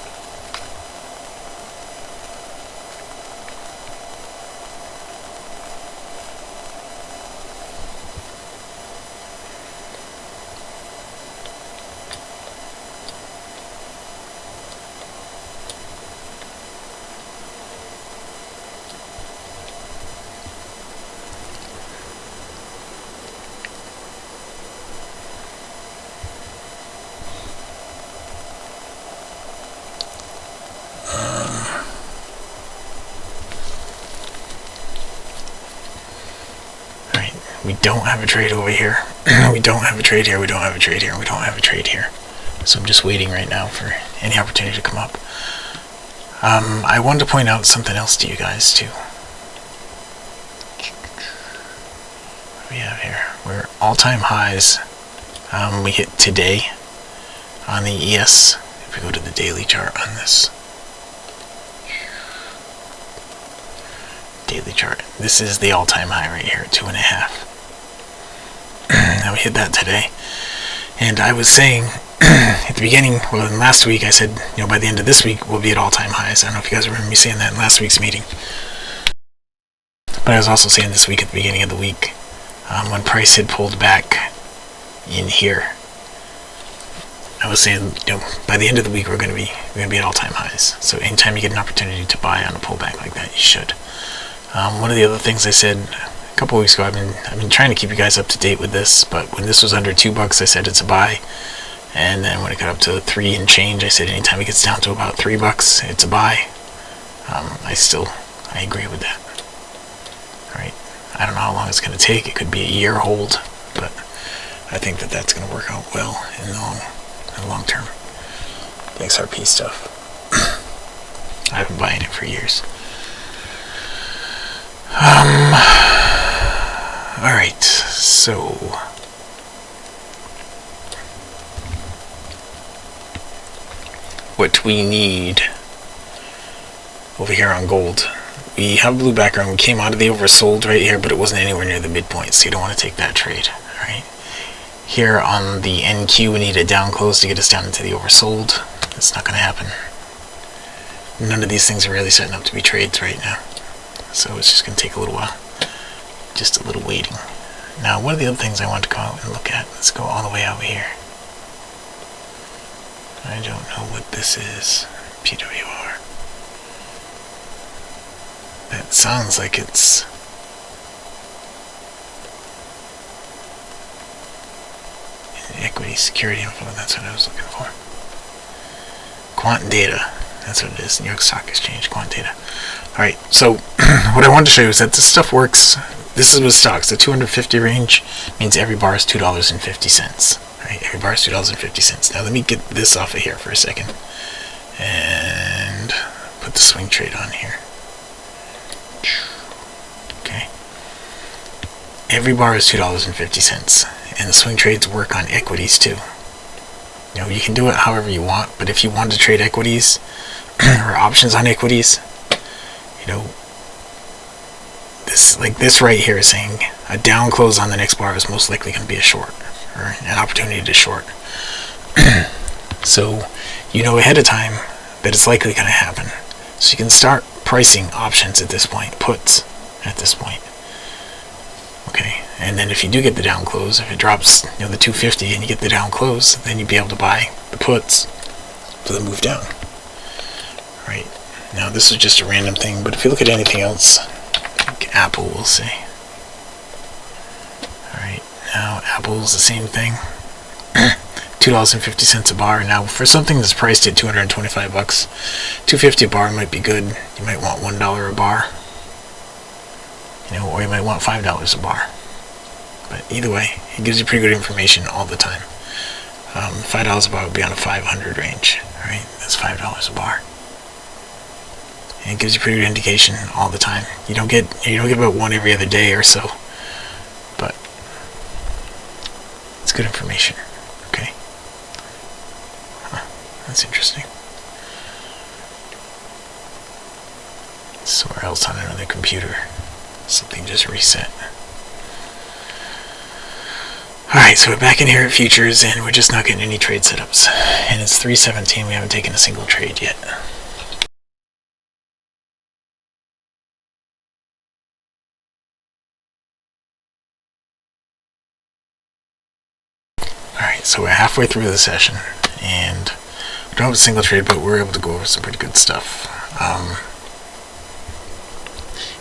S1: We don't have a trade over here. We don't have a trade here. We don't have a trade here. We don't have a trade here. So I'm just waiting right now for any opportunity to come up. I wanted to point out something else to you guys too. What do we have here? We're all-time highs. We hit today on the ES. If we go to the daily chart on this. Daily chart. This is the all-time high right here, 2.5. Now we hit that today, and I was saying at the beginning, well, in last week I said, by the end of this week we'll be at all-time highs. I don't know if you guys remember me saying that in last week's meeting, but I was also saying this week at the beginning of the week, when price had pulled back in here, I was saying, by the end of the week we're going to be at all-time highs. So anytime you get an opportunity to buy on a pullback like that, you should. One of the other things I said a couple weeks ago, I've been trying to keep you guys up to date with this, but when this was under $2, I said it's a buy, and then when it got up to 3 and change, I said anytime it gets down to about $3, it's a buy. I agree with that. All right, I don't know how long it's going to take. It could be a year hold, but I think that that's going to work out well in the long term. The XRP stuff. I've been buying it for years. Alright, so what we need over here on gold, we have blue background. We came out of the oversold right here, but it wasn't anywhere near the midpoint, so you don't want to take that trade. Alright, here on the NQ we need a down close to get us down into the oversold. That's not going to happen. None of these things are really setting up to be trades right now, so it's just going to take a little while. Just a little waiting. Now, one of the other things I want to go out and look at, let's go all the way out here. I don't know what this is. PWR. That sounds like it's equity security info. That's what I was looking for. Quant data. That's what it is. New York Stock Exchange quant data. Alright, so what I wanted to show you is that this stuff works. This is with stocks. The 250 range means every bar is $2.50. Right? Every bar is $2.50. Now let me get this off of here for a second and put the swing trade on here. Okay. Every bar is $2.50, and the swing trades work on equities too. You can do it however you want, but if you want to trade equities or options on equities, this right here is saying a down close on the next bar is most likely going to be a short, or an opportunity to short. So ahead of time that it's likely going to happen. So you can start pricing options at this point, puts at this point. Okay, and then if you do get the down close, if it drops the 250 and you get the down close, then you'd be able to buy the puts for the move down. Right, now this is just a random thing, but if you look at anything else, like Apple, we'll say. Alright, now Apple's the same thing. $2.50 a bar. Now for something that's priced at $225, $2.50 a bar might be good. You might want $1 a bar. or you might want $5 a bar. But either way, it gives you pretty good information all the time. $5 a bar would be on a 500 range, right? That's $5 a bar. And it gives you pretty good indication all the time. You don't get about one every other day or so, but it's good information. Okay. That's interesting. Somewhere else on another computer, something just reset. Alright, so we're back in here at futures, and we're just not getting any trade setups. And it's 3:17, we haven't taken a single trade yet. Alright, so we're halfway through the session, and we don't have a single trade, but we're able to go over some pretty good stuff.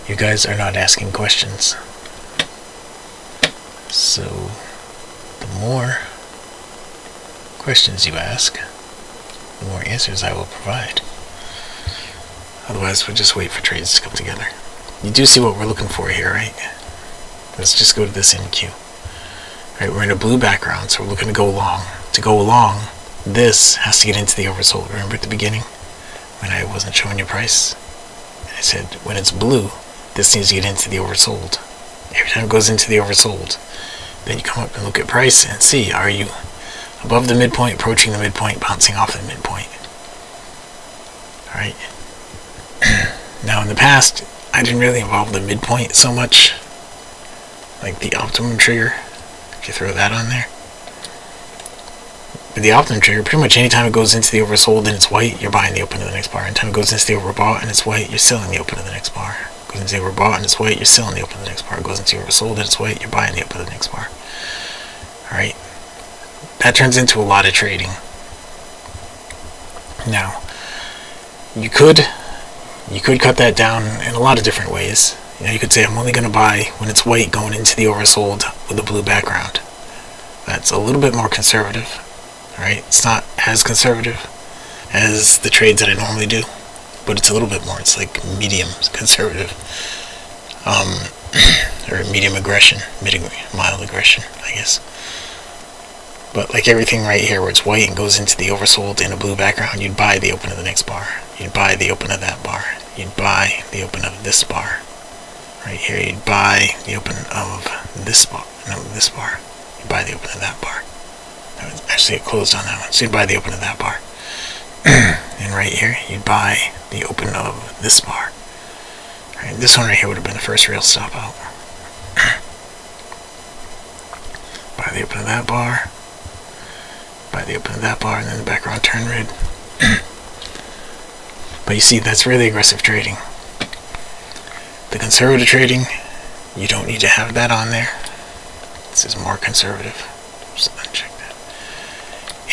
S1: You guys are not asking questions. So, the more questions you ask, the more answers I will provide. Otherwise, we'll just wait for trades to come together. You do see what we're looking for here, right? Let's just go to this NQ. Right, we're in a blue background, so we're looking to go long. To go long, this has to get into the oversold. Remember at the beginning when I wasn't showing you price? I said when it's blue, this needs to get into the oversold. Every time it goes into the oversold, then you come up and look at price and see, are you above the midpoint, approaching the midpoint, bouncing off the midpoint? Alright. Now in the past, I didn't really involve the midpoint so much, like the optimum trigger, if you throw that on there. With the optimum trigger, pretty much anytime it goes into the oversold and it's white, you're buying the open of the next bar. Anytime it goes into the overbought and it's white, you're selling the open of the next bar. It goes into the overbought and it's white, you're selling the open of the next bar. It goes into the oversold and it's white, you're buying the open of the next bar. Alright? That turns into a lot of trading. Now, you could cut that down in a lot of different ways. You could say I'm only going to buy when it's white going into the oversold with a blue background. That's a little bit more conservative. Alright, it's not as conservative as the trades that I normally do, but it's a little bit more. It's like medium conservative, or medium aggression, mild aggression, I guess. But like everything right here where it's white and goes into the oversold in a blue background, you'd buy the open of the next bar. You'd buy the open of that bar. You'd buy the open of this bar. Right here, you'd buy the open of this bar. No, this bar. You'd buy the open of that bar. Actually, it closed on that one, so you'd buy the open of that bar. And right here, you'd buy the open of this bar. Right, this one right here would have been the first real stop out. Buy the open of that bar. Buy the open of that bar, and then the background turn red. But you see, that's really aggressive trading. The conservative trading, you don't need to have that on there. This is more conservative. Just uncheck that.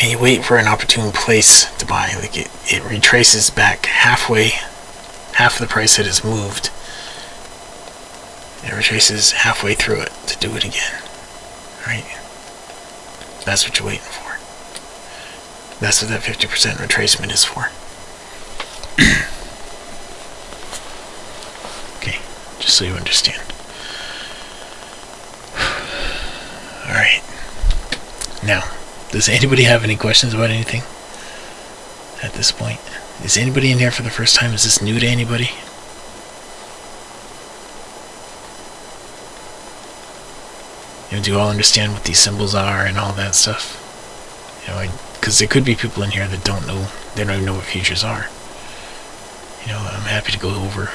S1: And you wait for an opportune place to buy. Like it retraces back halfway, half the price it has moved. It retraces halfway through it to do it again. Right? That's what you're waiting for. That's what that 50% retracement is for. Okay, just so you understand. Alright. Now, does anybody have any questions about anything at this point? Is anybody in here for the first time? Is this new to anybody? Do you all understand what these symbols are and all that stuff? Because there could be people in here that don't know, they don't even know what futures are. I'm happy to go over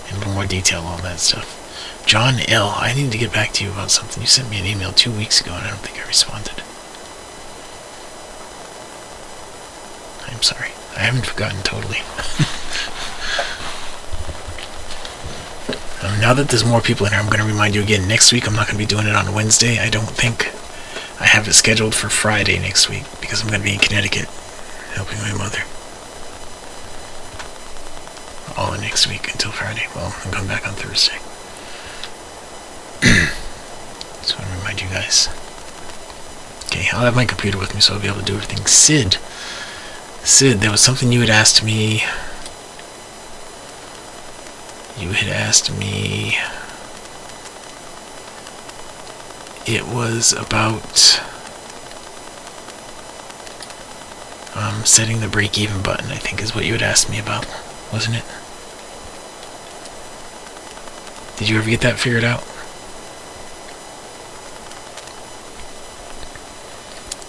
S1: in a little more detail all that stuff. John L., I need to get back to you about something. You sent me an email 2 weeks ago and I don't think I responded. I'm sorry. I haven't forgotten totally. Now that there's more people in here, I'm going to remind you again, next week I'm not going to be doing it on Wednesday. I don't think I have it scheduled for Friday next week because I'm going to be in Connecticut helping my mother. All of next week until Friday. Well, I'm coming back on Thursday. Just want to remind you guys. Okay, I'll have my computer with me so I'll be able to do everything. Sid, there was something you had asked me. it was about setting the break-even button, I think is what you had asked me about, wasn't it? Did you ever get that figured out?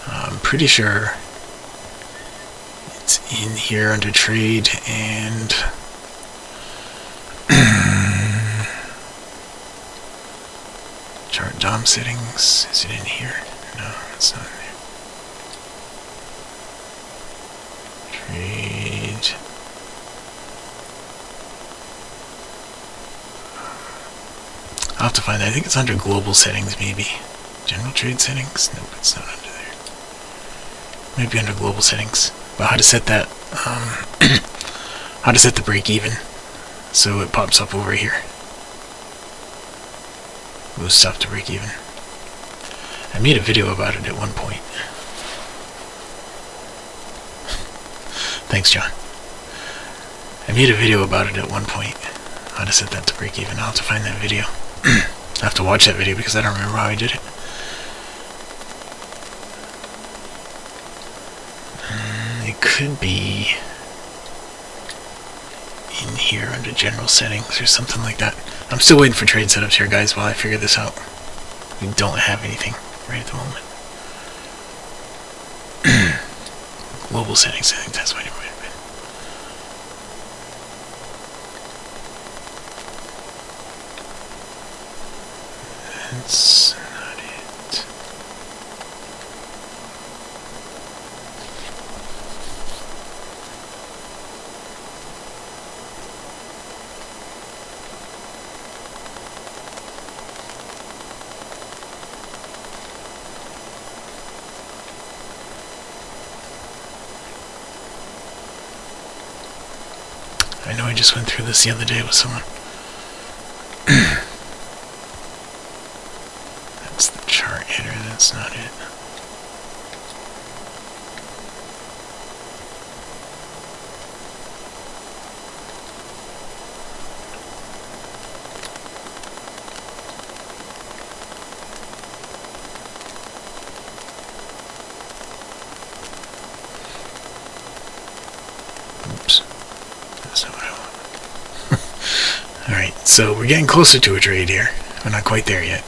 S1: I'm pretty sure it's in here under trade and chart DOM settings. Is it in here? No, it's not in there. Trade. I'll have to find that. I think it's under global settings, maybe. General trade settings? Nope, it's not under there. Maybe under global settings. But how to set that, how to set the break even so it pops up over here. We'll stop to break even. I made a video about it at one point. Thanks, John. I made a video about it at one point. How to set that to break even. I'll have to find that video. I have to watch that video because I don't remember how I did it. It could be in here under general settings or something like that. I'm still waiting for trade setups here, guys, while I figure this out. We don't have anything right at the moment. Global settings, I think that's what it might have been. That's not it. I know I just went through this the other day with someone. That's the chart header, that's not it. Oops. That's not what I want. Alright, so we're getting closer to a trade here. We're not quite there yet.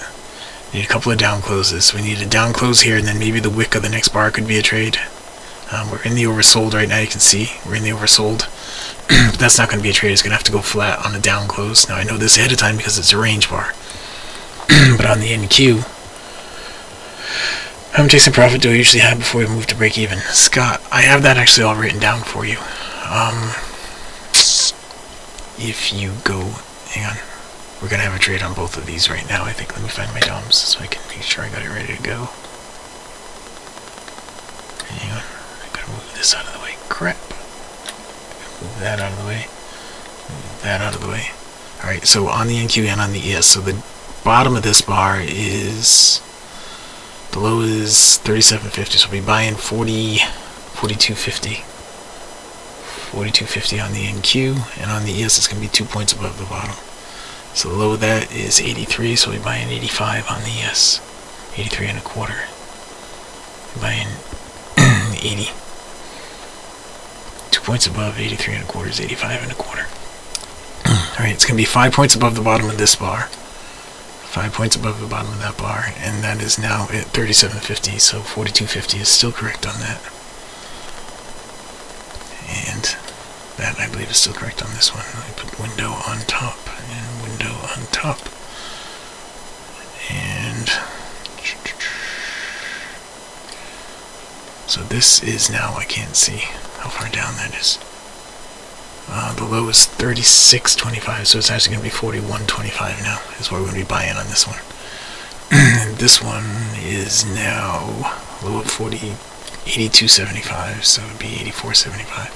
S1: We need a couple of down closes. We need a down close here, and then maybe the wick of the next bar could be a trade. We're in the oversold right now, you can see. We're in the oversold. But that's not going to be a trade. It's going to have to go flat on a down close. Now, I know this ahead of time because it's a range bar. But on the NQ, how much extra profit do I usually have before we move to break even? Scott, I have that actually all written down for you. If you go, hang on, we're going to have a trade on both of these right now, I think. Let me find my DOMs so I can make sure I got it ready to go. Hang on, I got to move this out of the way. Crap. Move that out of the way. Move that out of the way. Alright, so on the NQ and on the ES, so the bottom of this bar is, the low is 37.50, so we'll be buying 42.50. 42.50 on the NQ, and on the ES it's going to be 2 points above the bottom. So the low of that is 83, so we're buying 85 on the ES. 83 and a quarter. We're buying 80. 2 points above 83 and a quarter is 85 and a quarter. Alright, it's going to be 5 points above the bottom of this bar. 5 points above the bottom of that bar, and that is now at 37.50, so 42.50 is still correct on that. And that, I believe, is still correct on this one. Let me put window on top, and window on top. And so this is now, I can't see how far down that is. The low is 36.25, so it's actually going to be 41.25 now, is what we're going to be buying on this one. And this one is now low of 82.75, so it would be 84.75.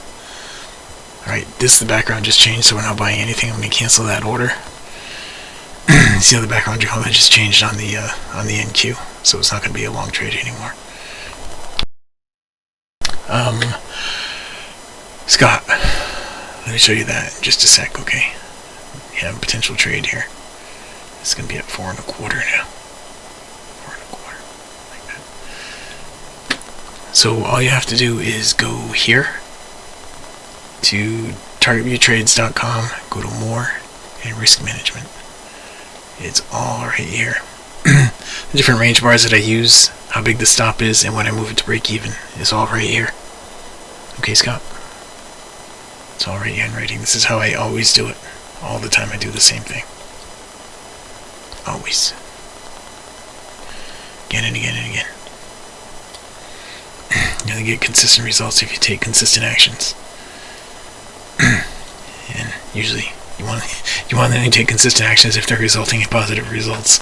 S1: Alright, this, the background just changed, so we're not buying anything. I'm going to cancel that order. See how the background color just changed on the NQ, so it's not going to be a long trade anymore. Scott, let me show you that in just a sec, okay? You have a potential trade here. It's going to be at 4 1/4 now. 4 So all you have to do is go here to targetviewtrades.com, go to more and risk management. It's all right here. The different range bars that I use, how big the stop is, and when I move it to break even is all right here. Okay, Scott? It's all right here in writing. This is how I always do it. All the time I do the same thing. Always. Again and again and again. You'll get consistent results if you take consistent actions. And usually you want them to take consistent actions if they're resulting in positive results.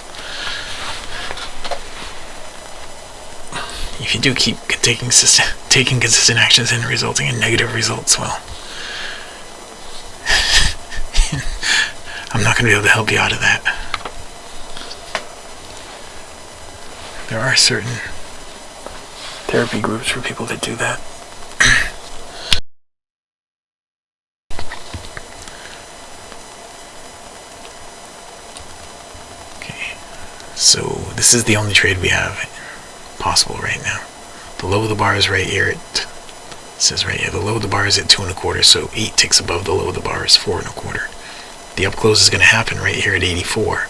S1: If you do keep taking consistent actions and resulting in negative results, well, I'm not going to be able to help you out of that. There are certain therapy groups for people that do that. Okay, so this is the only trade we have possible right now. The low of the bar is right here. It says right here, the low of the bar is at 2 1/4, so 8 ticks above the low of the bar is 4 1/4. The up close is going to happen right here at 84.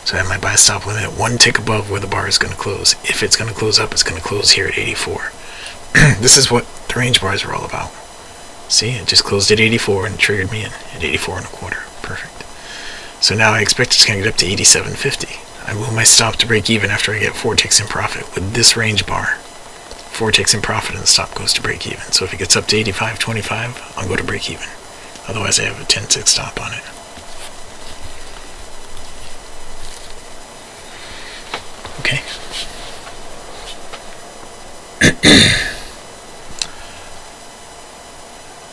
S1: So I have my buy stop limit at 1 tick above where the bar is going to close. If it's going to close up, it's going to close here at 84. This is what the range bars are all about. See, it just closed at 84 and triggered me in at 84 1/4. Perfect. So now I expect it's going to get up to 87.50. I move my stop to break even after I get 4 ticks in profit with this range bar. 4 ticks in profit and the stop goes to break even. So if it gets up to 85.25, I'll go to break even. Otherwise I have a 10-tick stop on it. Okay.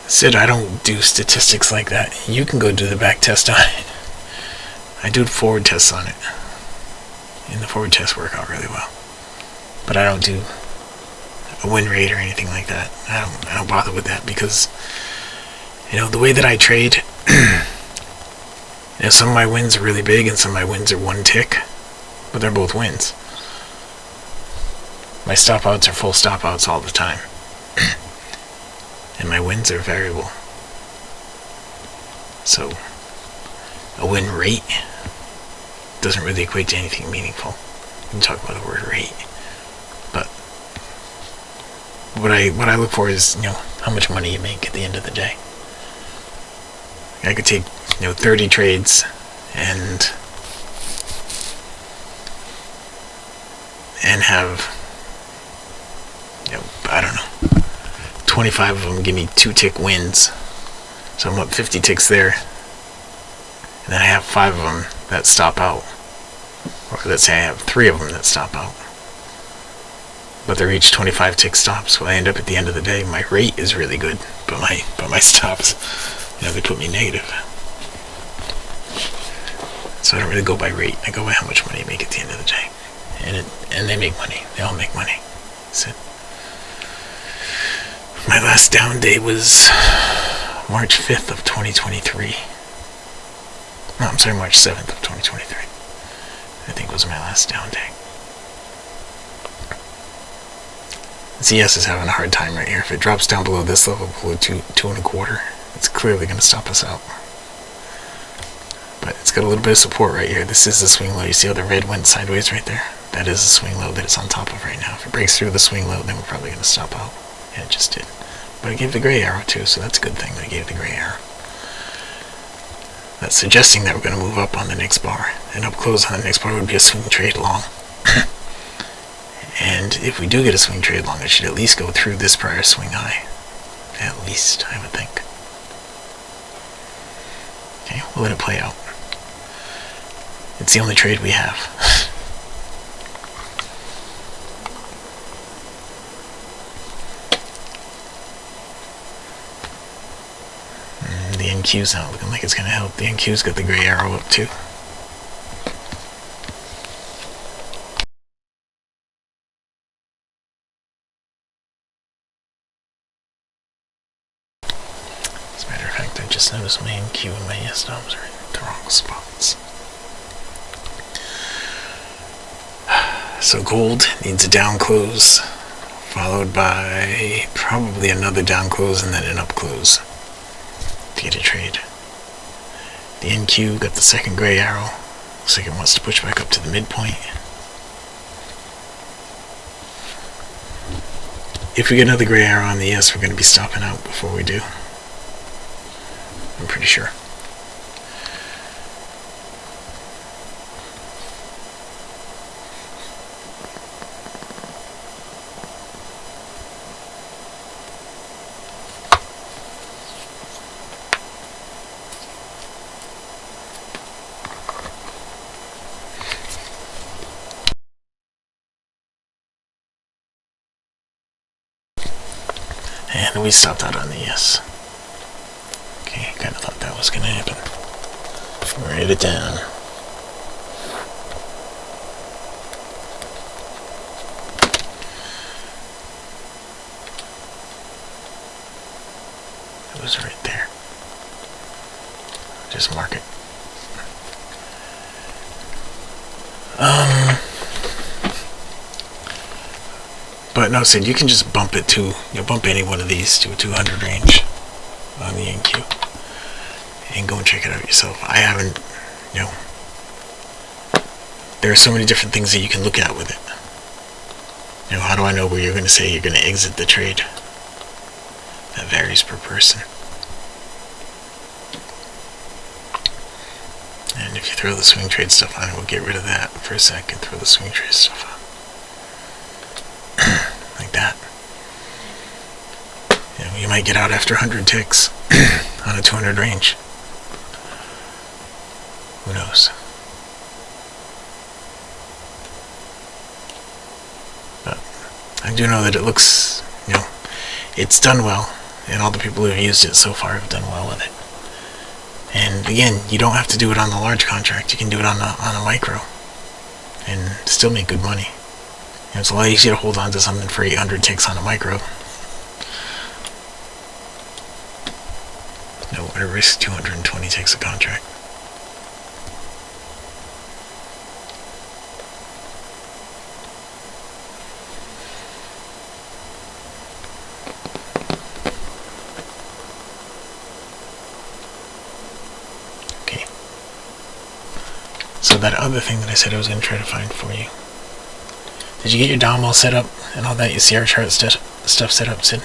S1: Sid, I don't do statistics like that. You can go do the back test on it. I do forward tests on it. And the forward tests work out really well. But I don't do a win rate or anything like that. I don't bother with that because, the way that I trade, some of my wins are really big and some of my wins are 1 tick, but they're both wins. My stop outs are full stop outs all the time. And my wins are variable. So, a win rate doesn't really equate to anything meaningful. You can talk about the word rate. But what I look for is, how much money you make at the end of the day. I could take, 30 trades and have, I don't know, 25 of them give me 2-tick wins. So I'm up 50 ticks there. And then I have 5 of them that stop out. Or let's say I have 3 of them that stop out. But they're each 25 tick stops. So I end up at the end of the day, my rate is really good, but my stops, they put me negative. So I don't really go by rate. I go by how much money you make at the end of the day. And they make money. They all make money. That's it. My last down day was March 5th of 2023. No, I'm sorry, March 7th of 2023. I think was my last down day. ZS is having a hard time right here. If it drops down below this level, below 2 1/4, it's clearly going to stop us out. But it's got a little bit of support right here. This is the swing low. You see how the red went sideways right there? That is the swing low that it's on top of right now. If it breaks through the swing low, then we're probably going to stop out. And it just did. But it gave the gray arrow too, so that's a good thing that it gave the gray arrow. That's suggesting that we're going to move up on the next bar. And up close on the next bar would be a swing trade long. And if we do get a swing trade long, it should at least go through this prior swing high. At least, I would think. Okay, we'll let it play out. It's the only trade we have. The NQ's not looking like it's going to help. The NQ's got the gray arrow up too. As a matter of fact, I just noticed my NQ and my yes stops are in the wrong spots. So gold needs a down close followed by probably another down close and then an up close to get a trade. The NQ got the second gray arrow. Looks like it wants to push back up to the midpoint. If we get another gray arrow on the ES, we're going to be stopping out before we do. I'm pretty sure. And we stopped out on the yes. Okay, kind of thought that was going to happen. Write it down. It was right there. Just mark it. But no, Sid, you can just bump it to, bump any one of these to a 200 range on the NQ and go and check it out yourself. I haven't, there are so many different things that you can look at with it. How do I know where you're going to say you're going to exit the trade? That varies per person. And if you throw the swing trade stuff on, we'll get rid of that for a sec and throw the swing trade stuff on. Like that. You might get out after 100 ticks on a 200 range. Who knows? But I do know that it looks, it's done well, and all the people who have used it so far have done well with it. And again, you don't have to do it on the large contract. You can do it on a micro and still make good money. It's a lot easier to hold on to something for 800 ticks on a micro. No, what a risk 220 ticks a contract. Okay. So that other thing that I said I was going to try to find for you. Did you get your DOM all set up and all that? Your CR chart stuff set up, Sid?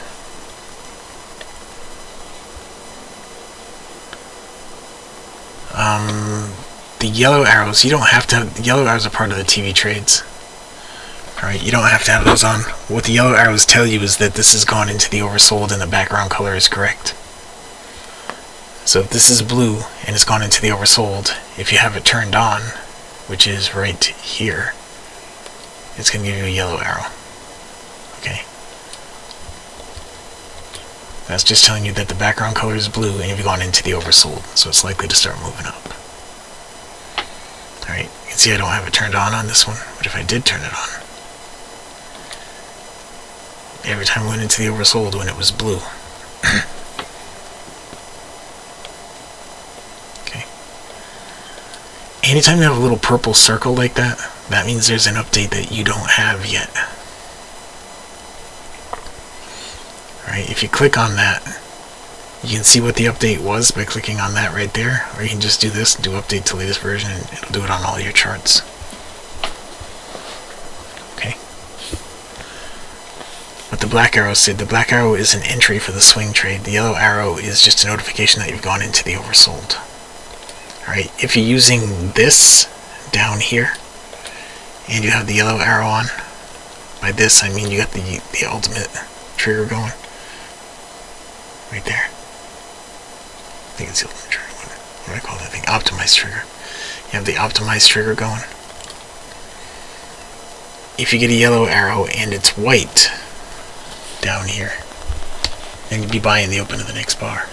S1: The yellow arrows, you don't have to have, the yellow arrows are part of the TV trades. Alright, you don't have to have those on. What the yellow arrows tell you is that this has gone into the oversold and the background color is correct. So if this is blue and it's gone into the oversold, if you have it turned on, which is right here, it's going to give you a yellow arrow. Okay. That's just telling you that the background color is blue and you've gone into the oversold, so it's likely to start moving up. Alright, you can see I don't have it turned on this one, but if I did turn it on, every time I went into the oversold when it was blue. Okay. Anytime you have a little purple circle like that, that means there's an update that you don't have yet. Alright, if you click on that, you can see what the update was by clicking on that right there, or you can just do this, do update to latest version, and it'll do it on all your charts. Okay. What the black arrow said, the black arrow is an entry for the swing trade. The yellow arrow is just a notification that you've gone into the oversold. Alright, if you're using this down here, and you have the yellow arrow on, by this I mean you got the ultimate trigger going. Right there. I think it's the ultimate trigger. What do I call that thing? Optimized trigger. You have the optimized trigger going. If you get a yellow arrow and it's white down here, then you'd be buying the open of the next bar.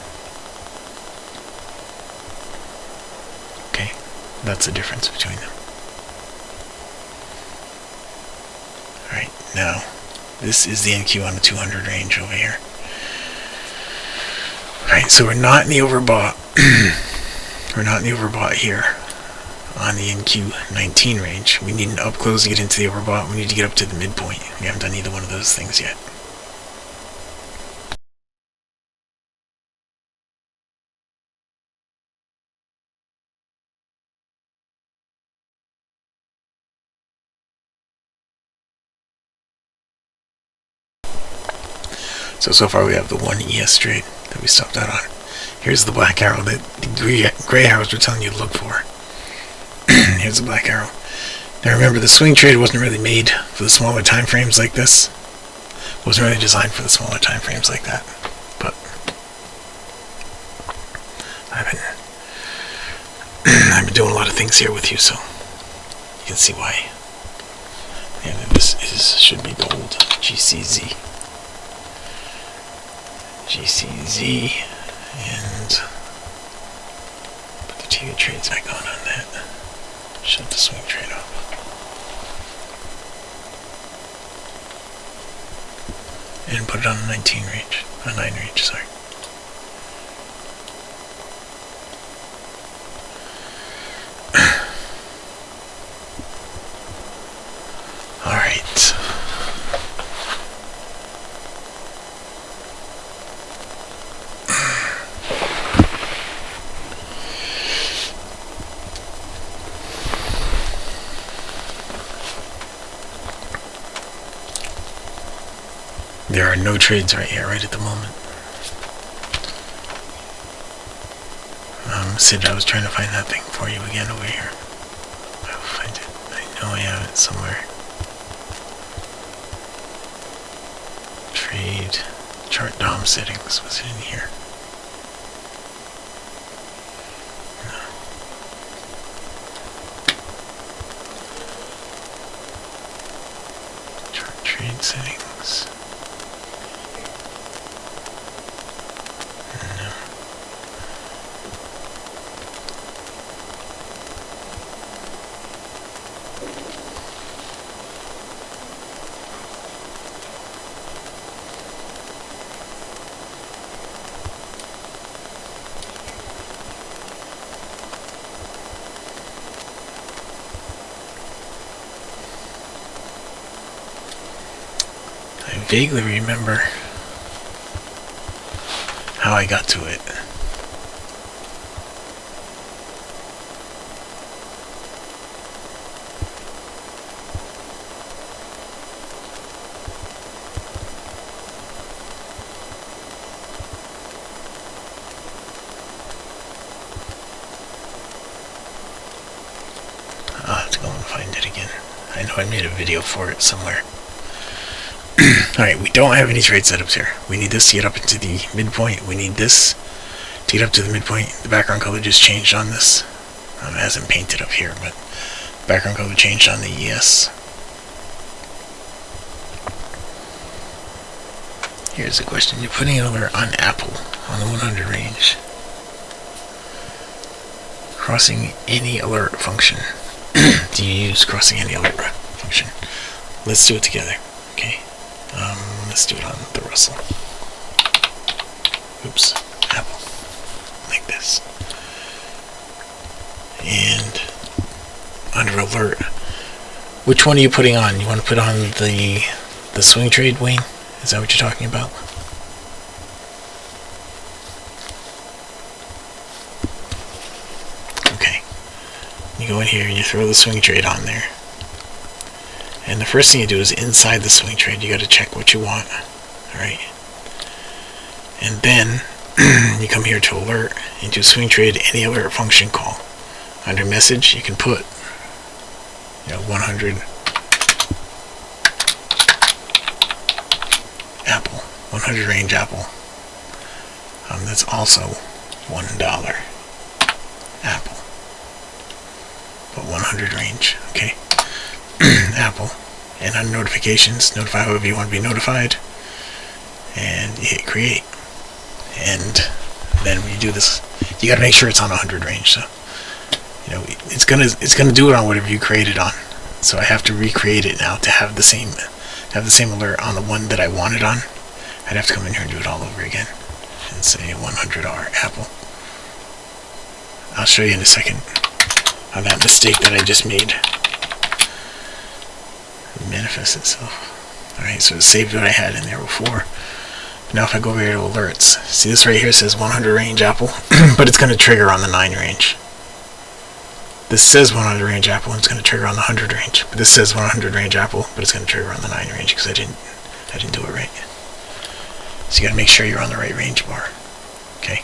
S1: Okay, that's the difference between them. Alright, now this is the NQ on the 200 range over here. Alright, so we're not in the overbought. We're not in the overbought here on the NQ19 range. We need an up close to get into the overbought. We need to get up to the midpoint. We haven't done either one of those things yet. So far we have the one ES trade that we stopped out on. Here's the black arrow that the gray arrows were telling you to look for. Here's the black arrow. Now remember, the swing trade wasn't really made for the smaller time frames like this. It wasn't really designed for the smaller time frames like that. But I've been doing a lot of things here with you, so you can see why. And this should be bold. GCZ. GCZ, and put the TV trades back on that. Shut the swing trade off. And put it on a 19 range, a 9 range, sorry. Alright. There are no trades right here, right at the moment. Sid, I was trying to find that thing for you again over here. I'll find it. I know I have it somewhere. Trade, chart DOM settings. Was it in here? No. Chart trade settings. I vaguely remember how I got to it. I'll have to go and find it again. I know I made a video for it somewhere. Alright, we don't have any trade setups here. We need this to get up into the midpoint. We need this to get up to the midpoint. The background color just changed on this. It hasn't painted up here, but the background color changed on the ES. Here's the question. You're putting an alert on Apple on the 100 range. Crossing any alert function. Do you use crossing any alert function? Let's do it together. Okay. Let's do it on the Russell. Oops. Apple. Like this. And under alert, which one are you putting on? You want to put on the swing trade, Wayne? Is that what you're talking about? Okay. You go in here and you throw the swing trade on there. And the first thing you do is inside the swing trade, you got to check what you want. Alright. And then you come here to alert and do swing trade any alert function call. Under message, you can put 100 Apple, 100 range Apple. That's also $1 Apple, but 100 range. Okay. Apple, and on notifications, notify whoever you want to be notified, and you hit create. And then when you do this, you got to make sure it's on 100 range. So it's gonna do it on whatever you created on. So I have to recreate it now to have the same alert on the one that I wanted on. I'd have to come in here and do it all over again and say 100R Apple. I'll show you in a second how that mistake that I just made manifests itself. Alright, so it saved what I had in there before. Now if I go over here to alerts, see this right here says 100 range apple, but it's going to trigger on the 9 range. This says 100 range apple and it's going to trigger on the 100 range. But this says 100 range apple, but it's going to trigger on the 9 range because I didn't do it right. So you got to make sure you're on the right range bar. Okay.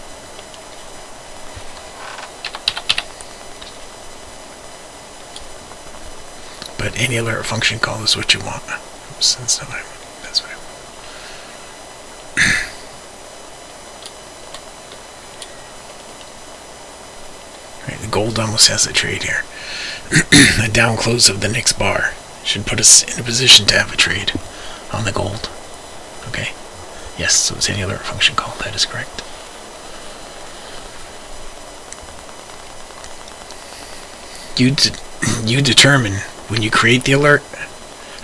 S1: But any alert function call is what you want. Oops, that's not what I want. That's what I want. Right, the gold almost has a trade here. A down close of the next bar should put us in a position to have a trade on the gold. Okay? Yes, so it's any alert function call. That is correct. You determine when you create the alert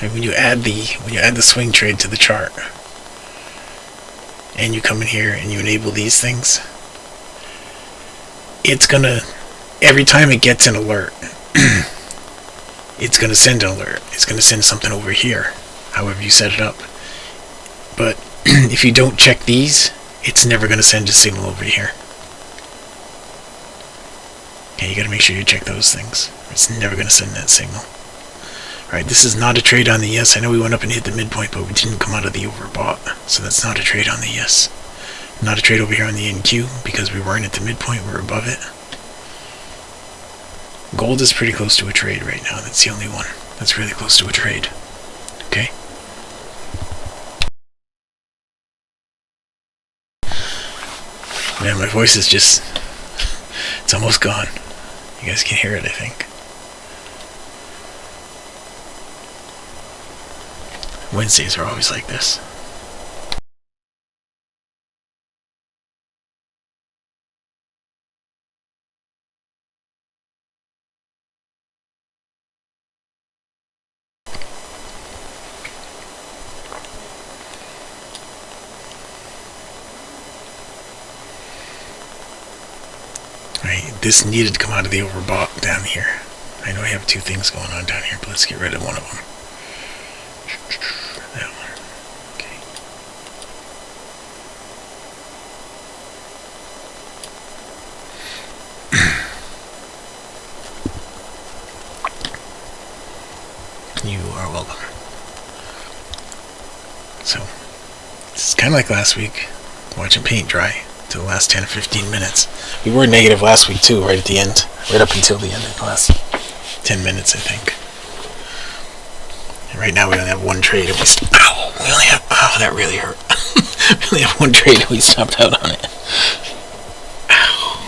S1: and when you add the swing trade to the chart, and you come in here and you enable these things, it's gonna, every time it gets an alert, it's gonna send an alert. It's gonna send something over here, however you set it up. But if you don't check these, it's never gonna send a signal over here. Okay, you gotta make sure you check those things. It's never gonna send that signal. Alright, this is not a trade on the yes. I know we went up and hit the midpoint, but we didn't come out of the overbought. So that's not a trade on the yes. Not a trade over here on the NQ, because we weren't at the midpoint, we're above it. Gold is pretty close to a trade right now. That's the only one that's really close to a trade. Okay? Man, my voice is just, it's almost gone. You guys can hear it, I think. Wednesdays are always like this. Right, this needed to come out of the overbought down here. I know I have two things going on down here, but let's get rid of one of them. That one. Okay. You are welcome. So, it's kind of like last week, watching paint dry to the last 10 or 15 minutes. We were negative last week too, right at the end, right up until the end of the last 10 minutes, I think. And right now we only have one trade, and we only have, that really hurt. We only have one trade, and we stopped out on it. Ow.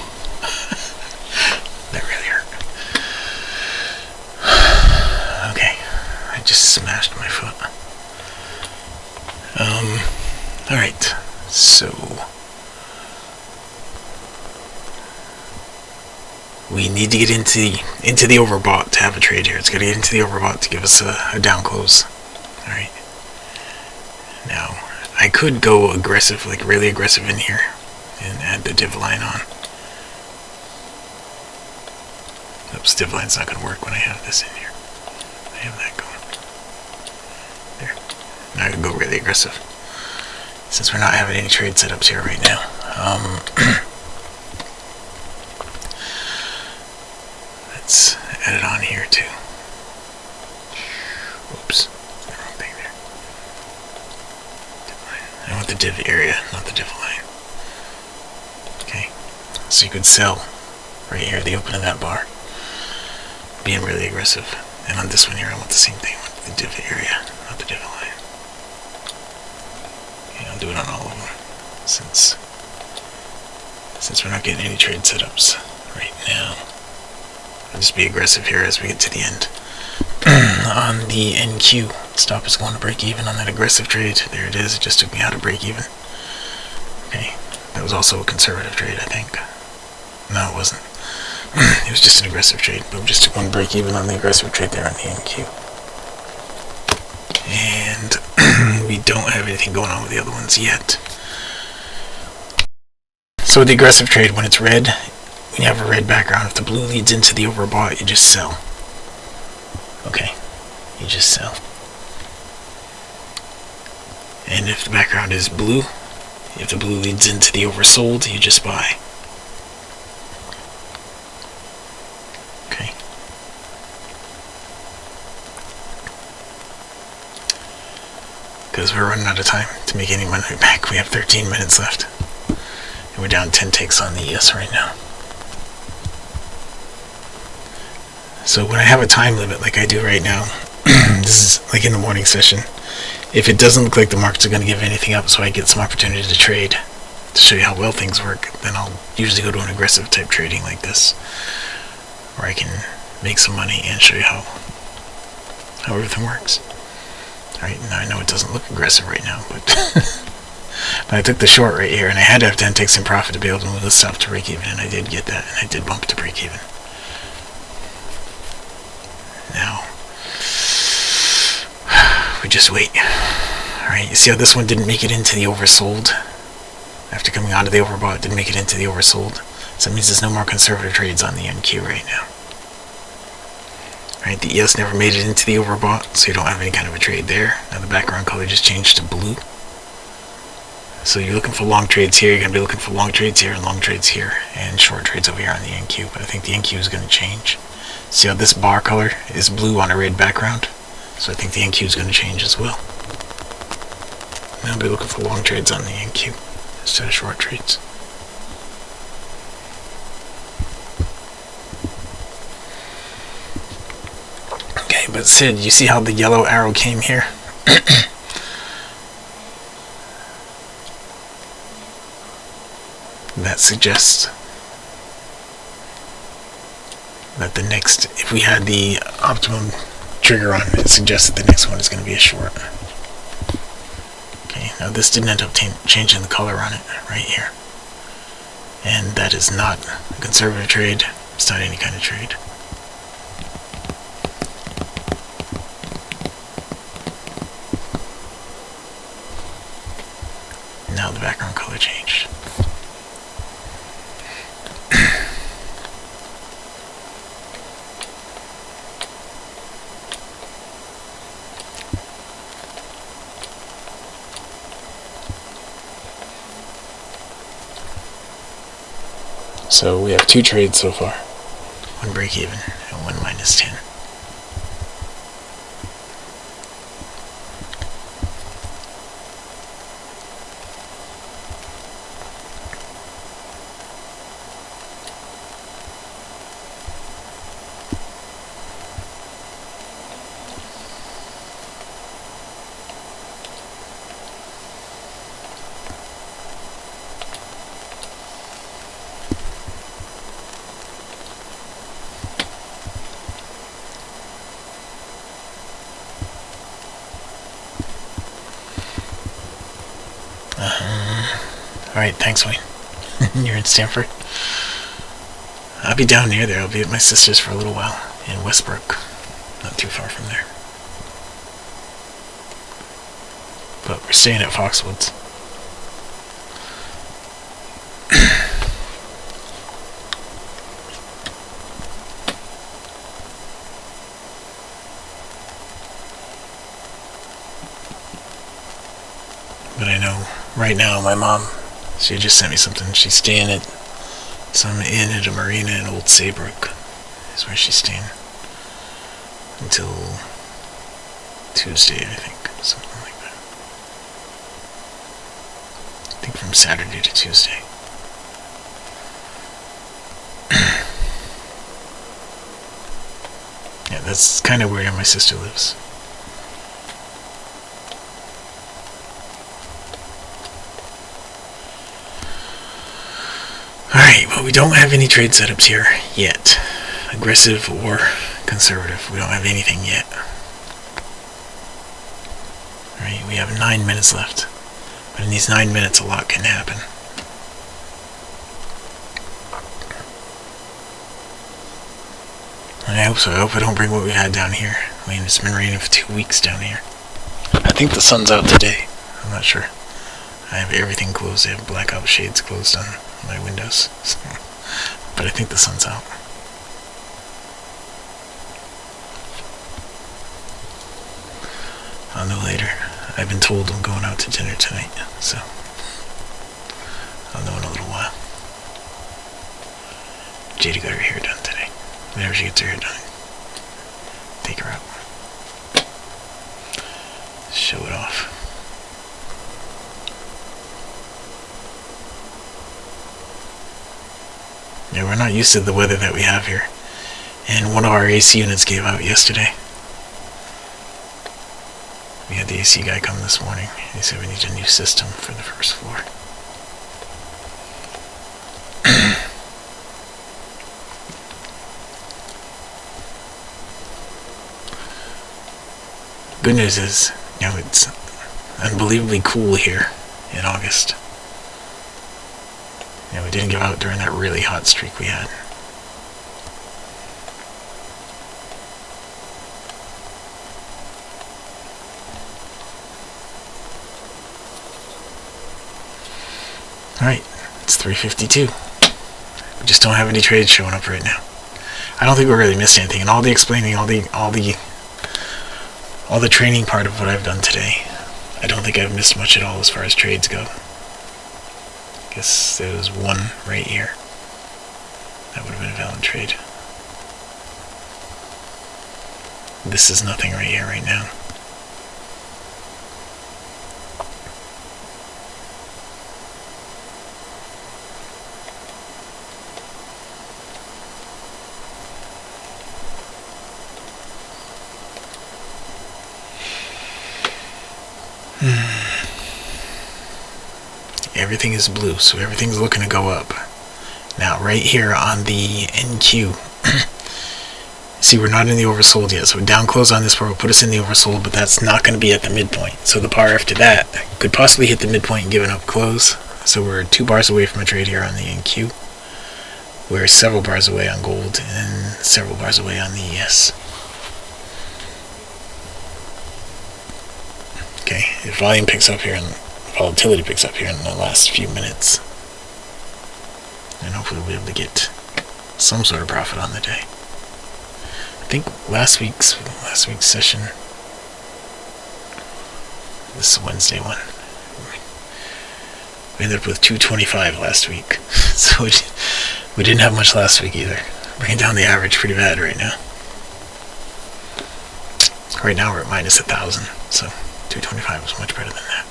S1: That really hurt. Okay, I just smashed my foot. Alright, so we need to get into the overbought to have a trade here. It's got to get into the overbought to give us a down close. Alright. Now, I could go aggressive, like really aggressive in here, and add the div line on. Oops, div line's not going to work when I have this in here. I have that going. There. Now I can go really aggressive, since we're not having any trade setups here right now. Let's add it on here too. Oops, the wrong thing there. Div line. I want the div area, not the div line. Okay, so you could sell right here at the open of that bar, being really aggressive. And on this one here, I want the same thing. I want the div area, not the div line. Okay, I'll do it on all of them, since we're not getting any trade setups right now. I'll just be aggressive here as we get to the end. On the NQ, stop is going to break even on that aggressive trade. There it is. It just took me out of break even. Okay, that was also a conservative trade, I think. No, it wasn't. It was just an aggressive trade, but we just took one break even on the aggressive trade there on the NQ. And we don't have anything going on with the other ones yet. So with the aggressive trade, when it's red, you have a red background, if the blue leads into the overbought, you just sell. Okay, you just sell. And if the background is blue, if the blue leads into the oversold, you just buy. Okay. Because we're running out of time to make any money back. We have 13 minutes left. And we're down 10 ticks on the ES right now. So when I have a time limit like I do right now, this is like in the morning session, if it doesn't look like the markets are going to give anything up, so I get some opportunity to trade, to show you how well things work, then I'll usually go to an aggressive type trading like this, where I can make some money and show you how everything works. Alright, now I know it doesn't look aggressive right now, but but I took the short right here, and I had to have 10 ticks in profit to be able to move this stuff to break even, and I did get that, and I did bump to break even. Now, we just wait. Alright, you see how this one didn't make it into the oversold? After coming out of the overbought, it didn't make it into the oversold. So that means there's no more conservative trades on the NQ right now. Alright, the ES never made it into the overbought, so you don't have any kind of a trade there. Now the background color just changed to blue. So you're looking for long trades here, you're going to be looking for long trades here and long trades here, and short trades over here on the NQ. But I think the NQ is going to change. See how this bar color is blue on a red background? So I think the NQ is going to change as well. And I'll be looking for long trades on the NQ instead of short trades. Okay, but Sid, you see how the yellow arrow came here? That suggests that the next, if we had the optimum trigger on, it suggests that the next one is going to be a short. Okay, now this didn't end up changing the color on it right here. And that is not a conservative trade. It's not any kind of trade. Now the background color changed. So we have 2 trades so far. 1 break even and 1 minus 10. Alright, thanks, Wayne. You're in Stanford. I'll be down near there. I'll be at my sister's for a little while in Westbrook. Not too far from there. But we're staying at Foxwoods. But I know right now my mom, she just sent me something. She's staying at some inn at a marina in Old Saybrook. Is where she's staying until Tuesday, I think, something like that. I think from Saturday to Tuesday. Yeah, that's kind of where my sister lives. Alright, well, we don't have any trade setups here yet. Aggressive or conservative. We don't have anything yet. Alright, we have 9 minutes left. But in these 9 minutes, a lot can happen. And I hope so. I hope I don't bring what we had down here. I mean, it's been raining for 2 weeks down here. I think the sun's out today. I'm not sure. I have everything closed. I have blackout shades closed on my windows. So but I think the sun's out. I'll know later. I've been told I'm going out to dinner tonight, so I'll know in a little while. Jada got her hair done today. Whenever she gets her hair done, take her out. Show it off. Yeah, we're not used to the weather that we have here. And one of our AC units gave out yesterday. We had the AC guy come this morning. He said we need a new system for the first floor. Good news is, it's unbelievably cool here in August. We didn't give out during that really hot streak we had. Alright, it's 3:52. We just don't have any trades showing up right now. I don't think we really missed anything, and all the explaining, all the training part of what I've done today, I don't think I've missed much at all as far as trades go. I guess there was one right here. That would have been a valid trade. This is nothing right here, right now. Everything is blue, so everything's looking to go up. Now, right here on the NQ, see, we're not in the oversold yet, so down close on this bar will put us in the oversold, but that's not going to be at the midpoint. So the bar after that could possibly hit the midpoint and give an up close. So we're 2 bars away from a trade here on the NQ. We're several bars away on gold and several bars away on the ES. Okay, if volume picks up here and volatility picks up here in the last few minutes, and hopefully we'll be able to get some sort of profit on the day. I think last week's session, this is Wednesday one, we ended up with 225 last week. So we didn't have much last week either. Bringing down the average pretty bad right now. Right now we're at minus 1,000, so 225 was much better than that.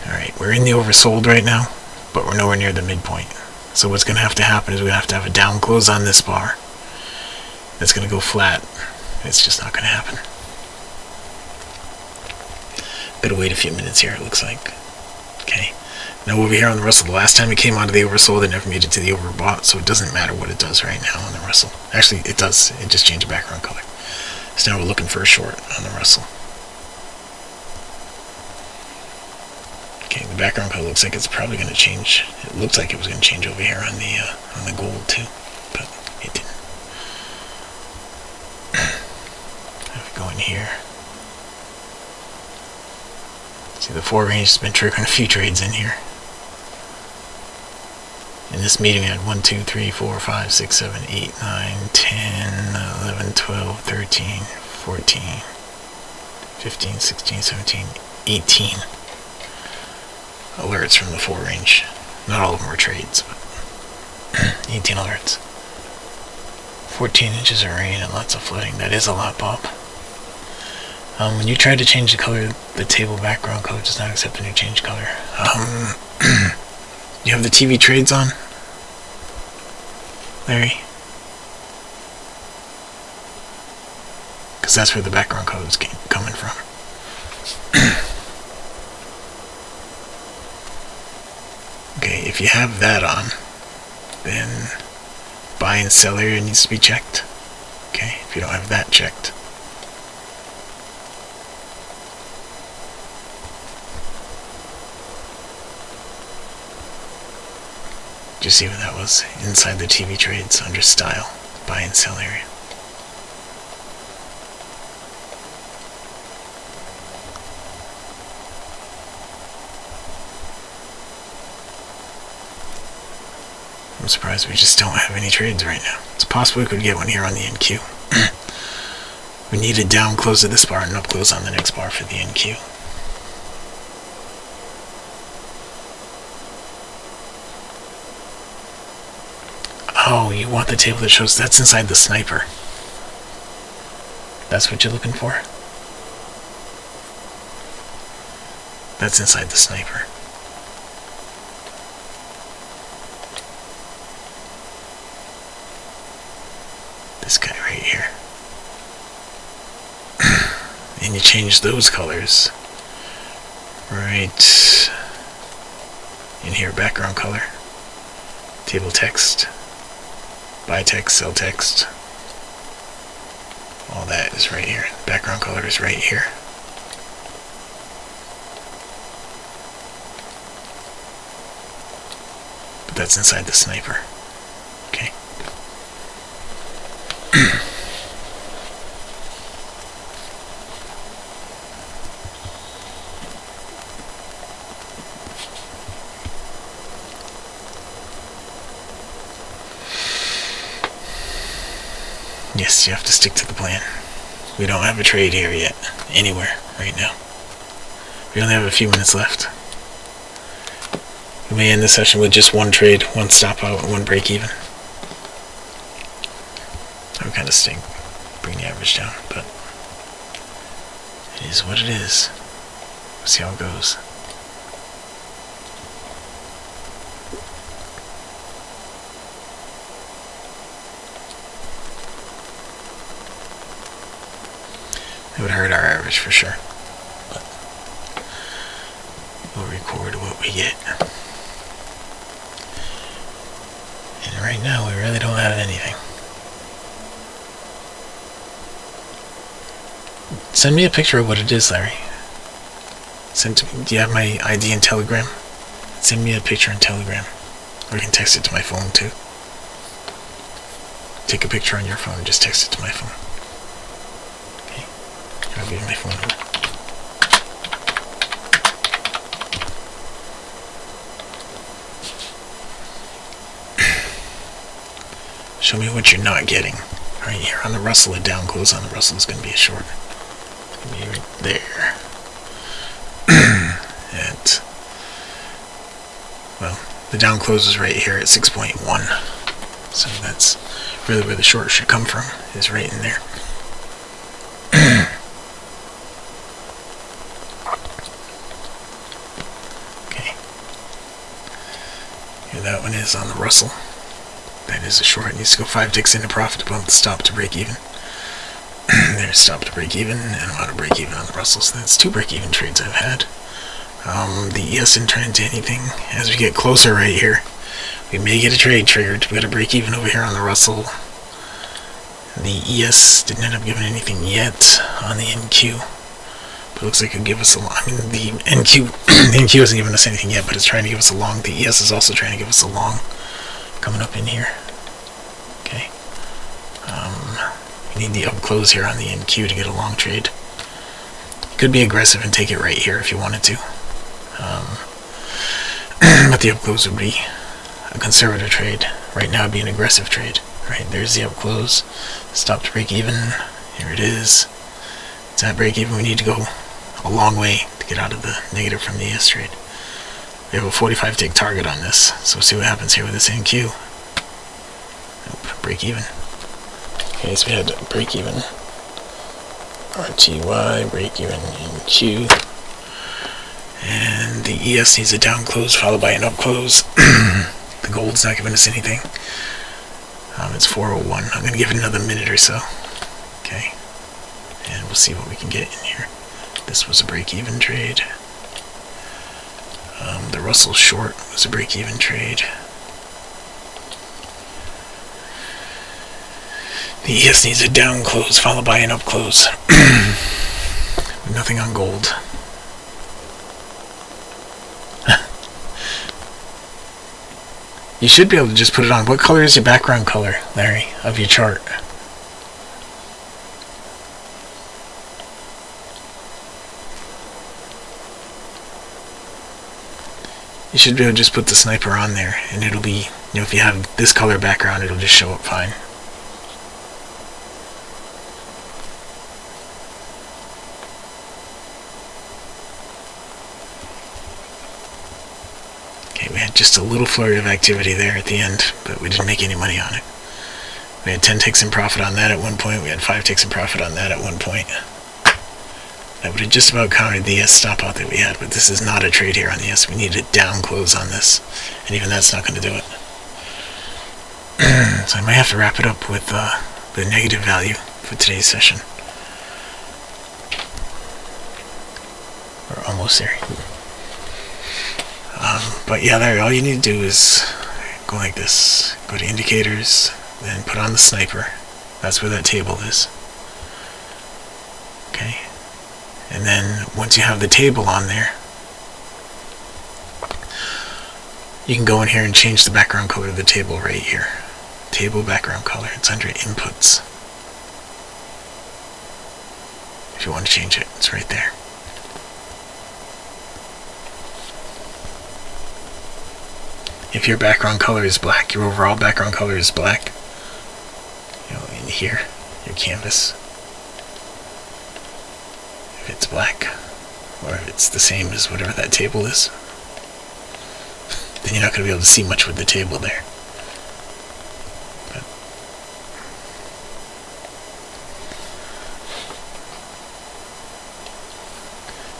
S1: Alright, we're in the oversold right now, but we're nowhere near the midpoint. So what's going to have to happen is we're going to have a down close on this bar. That's going to go flat. It's just not going to happen. Gotta wait a few minutes here, it looks like. Okay. Now over here on the Russell, the last time it came onto the oversold, it never made it to the overbought, so it doesn't matter what it does right now on the Russell. Actually, it does. It just changed the background color. So now we're looking for a short on the Russell. Okay, the background color looks like it's probably going to change. It looks like it was going to change over here on the gold too, but it didn't. If we go in here, see the 4 range has been triggering a few trades in here. In this meeting we had 1, 2, 3, 4, 5, 6, 7, 8, 9, 10, 11, 12, 13, 14, 15, 16, 17, 18 alerts from the 4 range. Not all of them were trades, but 18 alerts. 14 inches of rain and lots of flooding. That is a lot, Bob. When you try to change the color, the table background color does not accept a new change color. You have the TV trades on, Larry? Because that's where the background color is coming from. Okay, if you have that on, then buy and sell area needs to be checked. Okay, if you don't have that checked. Did you see what that was? Inside the TV trades under style, buy and sell area. I'm surprised we just don't have any trades right now. It's possible we could get one here on the NQ. We need a down close of this bar and an up close on the next bar for the NQ. Oh, you want the table that shows that's inside the sniper. That's what you're looking for? That's inside the sniper. This guy right here. And you change those colors. Right in here, background color. Table text. Buy text, sell text. All that is right here. Background color is right here. But that's inside the sniper. Okay. Yes, you have to stick to the plan. We don't have a trade here yet, anywhere, right now. We only have a few minutes left. We may end the session with just one trade, one stop out, and one break even. That would kind of stink, bring the average down, but it is what it is. We'll see how it goes. It would hurt our average for sure, but we'll record what we get. And right now we really don't have anything. Send me a picture of what it is, Larry. Send to me. Do you have my ID in Telegram? Send me a picture in Telegram. Or you can text it to my phone too. Take a picture on your phone and just text it to my phone. I'll give you my phone number. Show me what you're not getting. Right here on the Russell, a down close on the Russell is going to be a short. It's going to be right there. Well, the down close is right here at 6.1. So that's really where the short should come from, is right in there. That one is on the Russell. That is a short. It needs to go 5 ticks into profit to bump the stop to break even. There's stop to break even and a lot of break even on the Russell. So that's 2 break even trades I've had. The ES didn't turn into anything. As we get closer right here, we may get a trade triggered. We got a break even over here on the Russell. The ES didn't end up giving anything yet on the NQ. It looks like it could give us a long. I mean, the NQ hasn't given us anything yet, but it's trying to give us a long. The ES is also trying to give us a long coming up in here. Okay. We need the up close here on the NQ to get a long trade. You could be aggressive and take it right here if you wanted to. But the up close would be a conservative trade. Right now, it'd be an aggressive trade. Right, there's the up close. Stop to break even. Here it is. It's at break even. We need to go a long way to get out of the negative from the ES trade. We have a 45 tick target on this, so see what happens here with this NQ. Nope, break even. Okay, so we had break even RTY, break even NQ, and the ES needs a down close followed by an up close. The gold's not giving us anything. It's 401. I'm going to give it another minute or so. Okay. And we'll see what we can get in here. This was a break-even trade. The Russell short was a break-even trade. The ES needs a down close followed by an up close. Nothing on gold. You should be able to just put it on. What color is your background color, Larry, of your chart? You should be able to just put the sniper on there, and it'll be You know, if you have this color background, it'll just show up fine. Okay, we had just a little flurry of activity there at the end, but we didn't make any money on it. We had 10 ticks in profit on that at one point. We had 5 ticks in profit on that at one point. That would have just about countered the S stop out that we had, but this is not a trade here on the S. We need a down close on this, and even that's not going to do it. So I might have to wrap it up with the negative value for today's session. We're almost there. But yeah, there. All you need to do is go like this. Go to indicators, then put on the sniper. That's where that table is. Okay. And then once you have the table on there, you can go in here and change the background color of the table right here. Table background color. It's under inputs. If you want to change it, it's right there. If your background color is black, your overall background color is black, you know, in here, your canvas, if it's black, or if it's the same as whatever that table is, then you're not going to be able to see much with the table there. But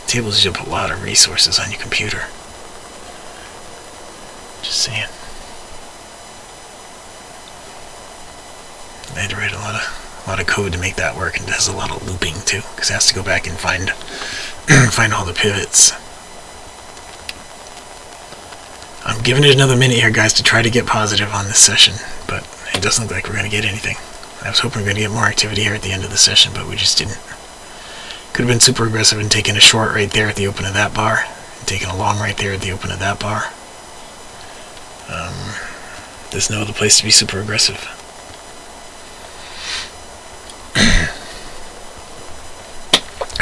S1: tables use up a lot of resources on your computer. Just saying. I had to write a lot of code to make that work, and it has a lot of looping too, because it has to go back and find find all the pivots. I'm giving it another minute here, guys, to try to get positive on this session, but it doesn't look like we're going to get anything. I was hoping we were going to get more activity here at the end of the session, but we just didn't. Could have been super aggressive and taken a short right there at the open of that bar, and taken a long right there at the open of that bar. There's no other place to be super aggressive.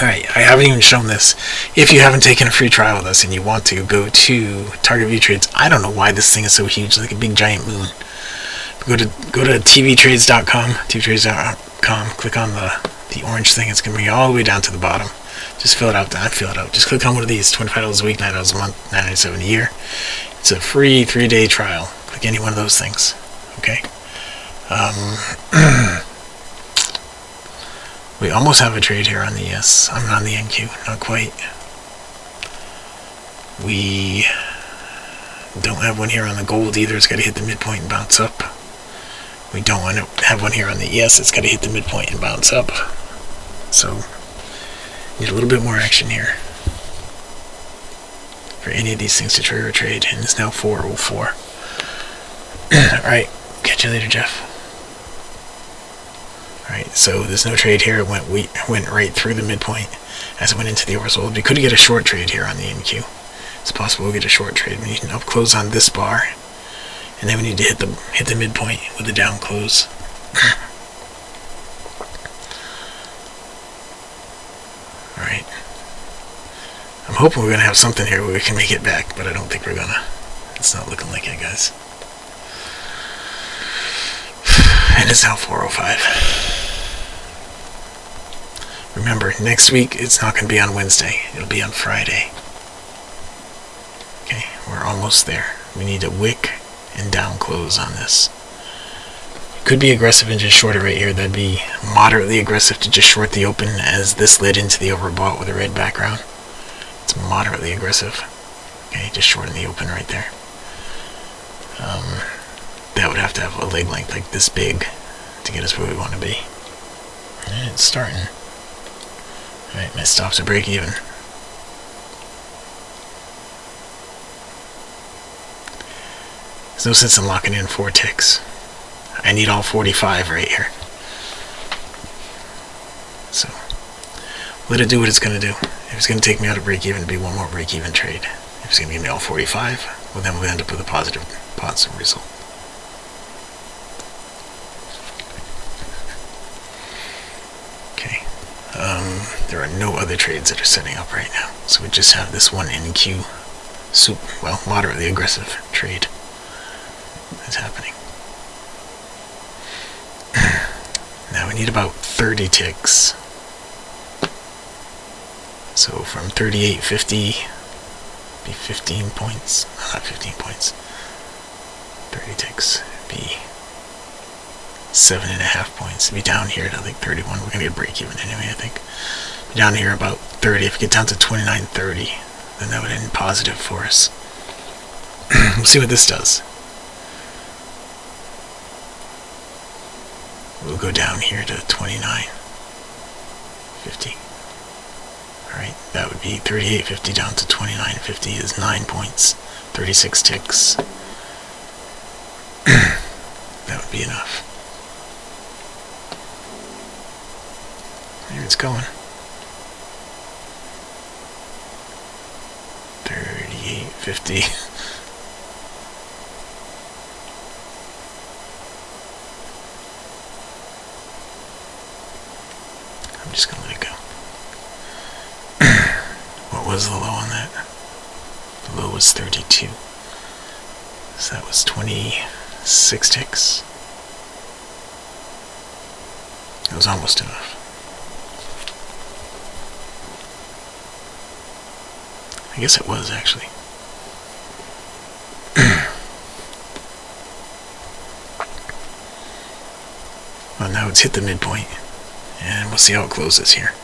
S1: Alright, I haven't even shown this. If you haven't taken a free trial with us and you want to, go to Target View Trades. I don't know why this thing is so huge, like a big giant moon. Go to tvtrades.com, tvtrades.com, click on the orange thing. It's going to bring you all the way down to the bottom. Just fill it out. Just click on one of these. $25 a week, $9 a month, $9.97 a year. It's a free 3-day trial. Click any one of those things. Okay. We almost have a trade here on the S. I'm on the NQ. Not quite. We don't have one here on the gold either. It's got to hit the midpoint and bounce up. We don't want to have one here on the ES. It's got to hit the midpoint and bounce up. So, need a little bit more action here for any of these things to trigger a trade, and it's now 4:04. Alright, catch you later, Jeff. Alright, so there's no trade here. It went right through the midpoint as it went into the oversold. We could get a short trade here on the NQ. It's possible we'll get a short trade. We need an up close on this bar, and then we need to hit the midpoint with a down close. Alright. I'm hoping we're going to have something here where we can make it back, but I don't think we're going to. It's not looking like it, guys. And it's now 4:05. Remember, next week it's not going to be on Wednesday. It'll be on Friday. Okay, we're almost there. We need a wick and down close on this. Could be aggressive and just short it right here. That'd be moderately aggressive to just short the open as this led into the overbought with a red background. It's moderately aggressive. Okay, just shorten the open right there. That would have to have a leg length like this big to get us where we want to be. And it's starting. Alright, my stops are break even. There's no sense in locking in 4 ticks. I need all 45 right here. So, let it do what it's going to do. If it's going to take me out of break even, it'll be one more break even trade. If it's going to give me all 45, well then we'll end up with a positive result. Okay. There are no other trades that are setting up right now. So we just have this one NQ, moderately aggressive trade. is happening. Now we need about 30 ticks. So from 38.50 be 15 points. No, not 15 points. 30 ticks be 7.5 points. Be down here to like 31. We're gonna get break even anyway, I think. Be down here about 30. If we get down to 29.30, then that would end positive for us. We'll see what this does. We'll go down here to 29.50. Alright, that would be 38.50 down to 29.50 is 9 points. 36 ticks. That would be enough. There it's going. 38.50. I'm just gonna let it go. What was the low on that? The low was 32. So that was 26 ticks. It was almost enough. I guess it was actually. Well, now it's hit the midpoint, and we'll see how it closes here.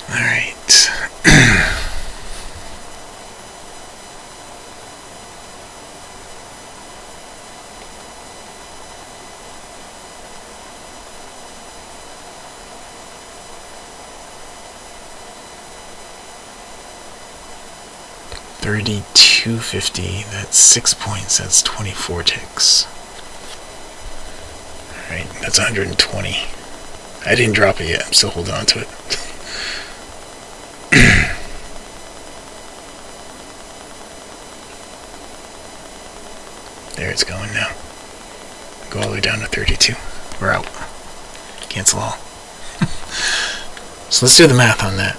S1: Alright. $32.50, that's 6 points, that's 24 ticks. Alright, that's 120. I didn't drop it yet, I'm still holding on to it. There it's going now. Go all the way down to 32. We're out. Cancel all. So let's do the math on that.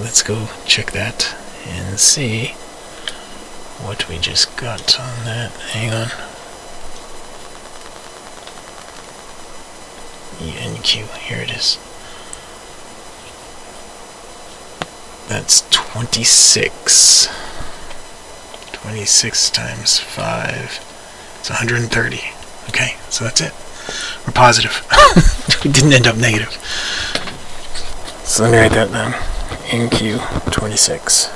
S1: Let's go check that and see what we just got on that. Hang on. ENQ, here it is. That's 26. 26 times 5. It's 130. Okay, so that's it. We're positive. We didn't end up negative. So let me write that down. NQ 26.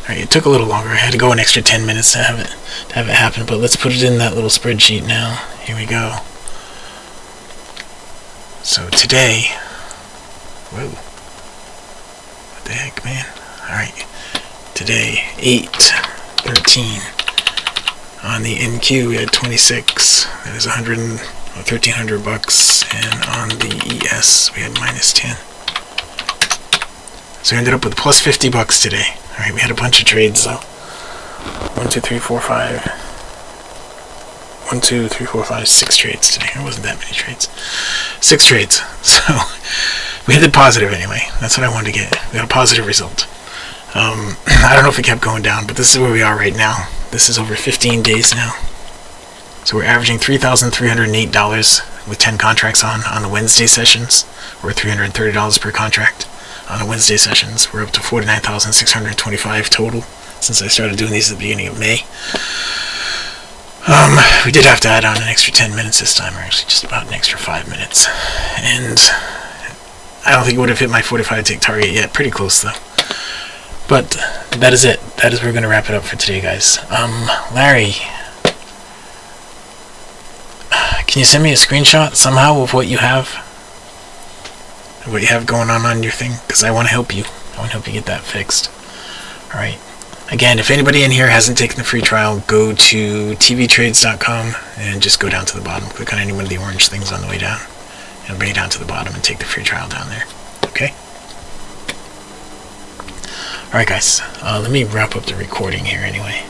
S1: Alright, it took a little longer. I had to go an extra 10 minutes to have it happen, but let's put it in that little spreadsheet now. Here we go. So today, whoa, what the heck, man? Alright, today, 8/13. On the NQ, we had 26. That is $1,300, and on the ES, we had -10. So we ended up with plus $50 today. Alright, we had a bunch of trades though. 1, 2, 3, 4, 5. 1, 2, 3, 4, 5, 6 trades today. There wasn't that many trades. 6 trades. So we hit it positive anyway. That's what I wanted to get. We got a positive result. I don't know if it kept going down, but this is where we are right now. This is over 15 days now. So we're averaging $3,308 with 10 contracts on the Wednesday sessions, or $330 per contract on the Wednesday sessions. We're up to 49,625 total since I started doing these at the beginning of May. We did have to add on an extra 10 minutes this time, or actually just about an extra 5 minutes. And I don't think it would have hit my 45 tick target yet. Pretty close though. But that is it. That is where we're going to wrap it up for today, guys. Larry, can you send me a screenshot somehow of what you have? What you have going on your thing? Because I want to help you. I want to help you get that fixed. Alright. I Again, if anybody in here hasn't taken the free trial, go to tvtrades.com and just go down to the bottom. Click on any one of the orange things on the way down. And bring it down to the bottom and take the free trial down there. Okay? Alright guys, let me wrap up the recording here anyway.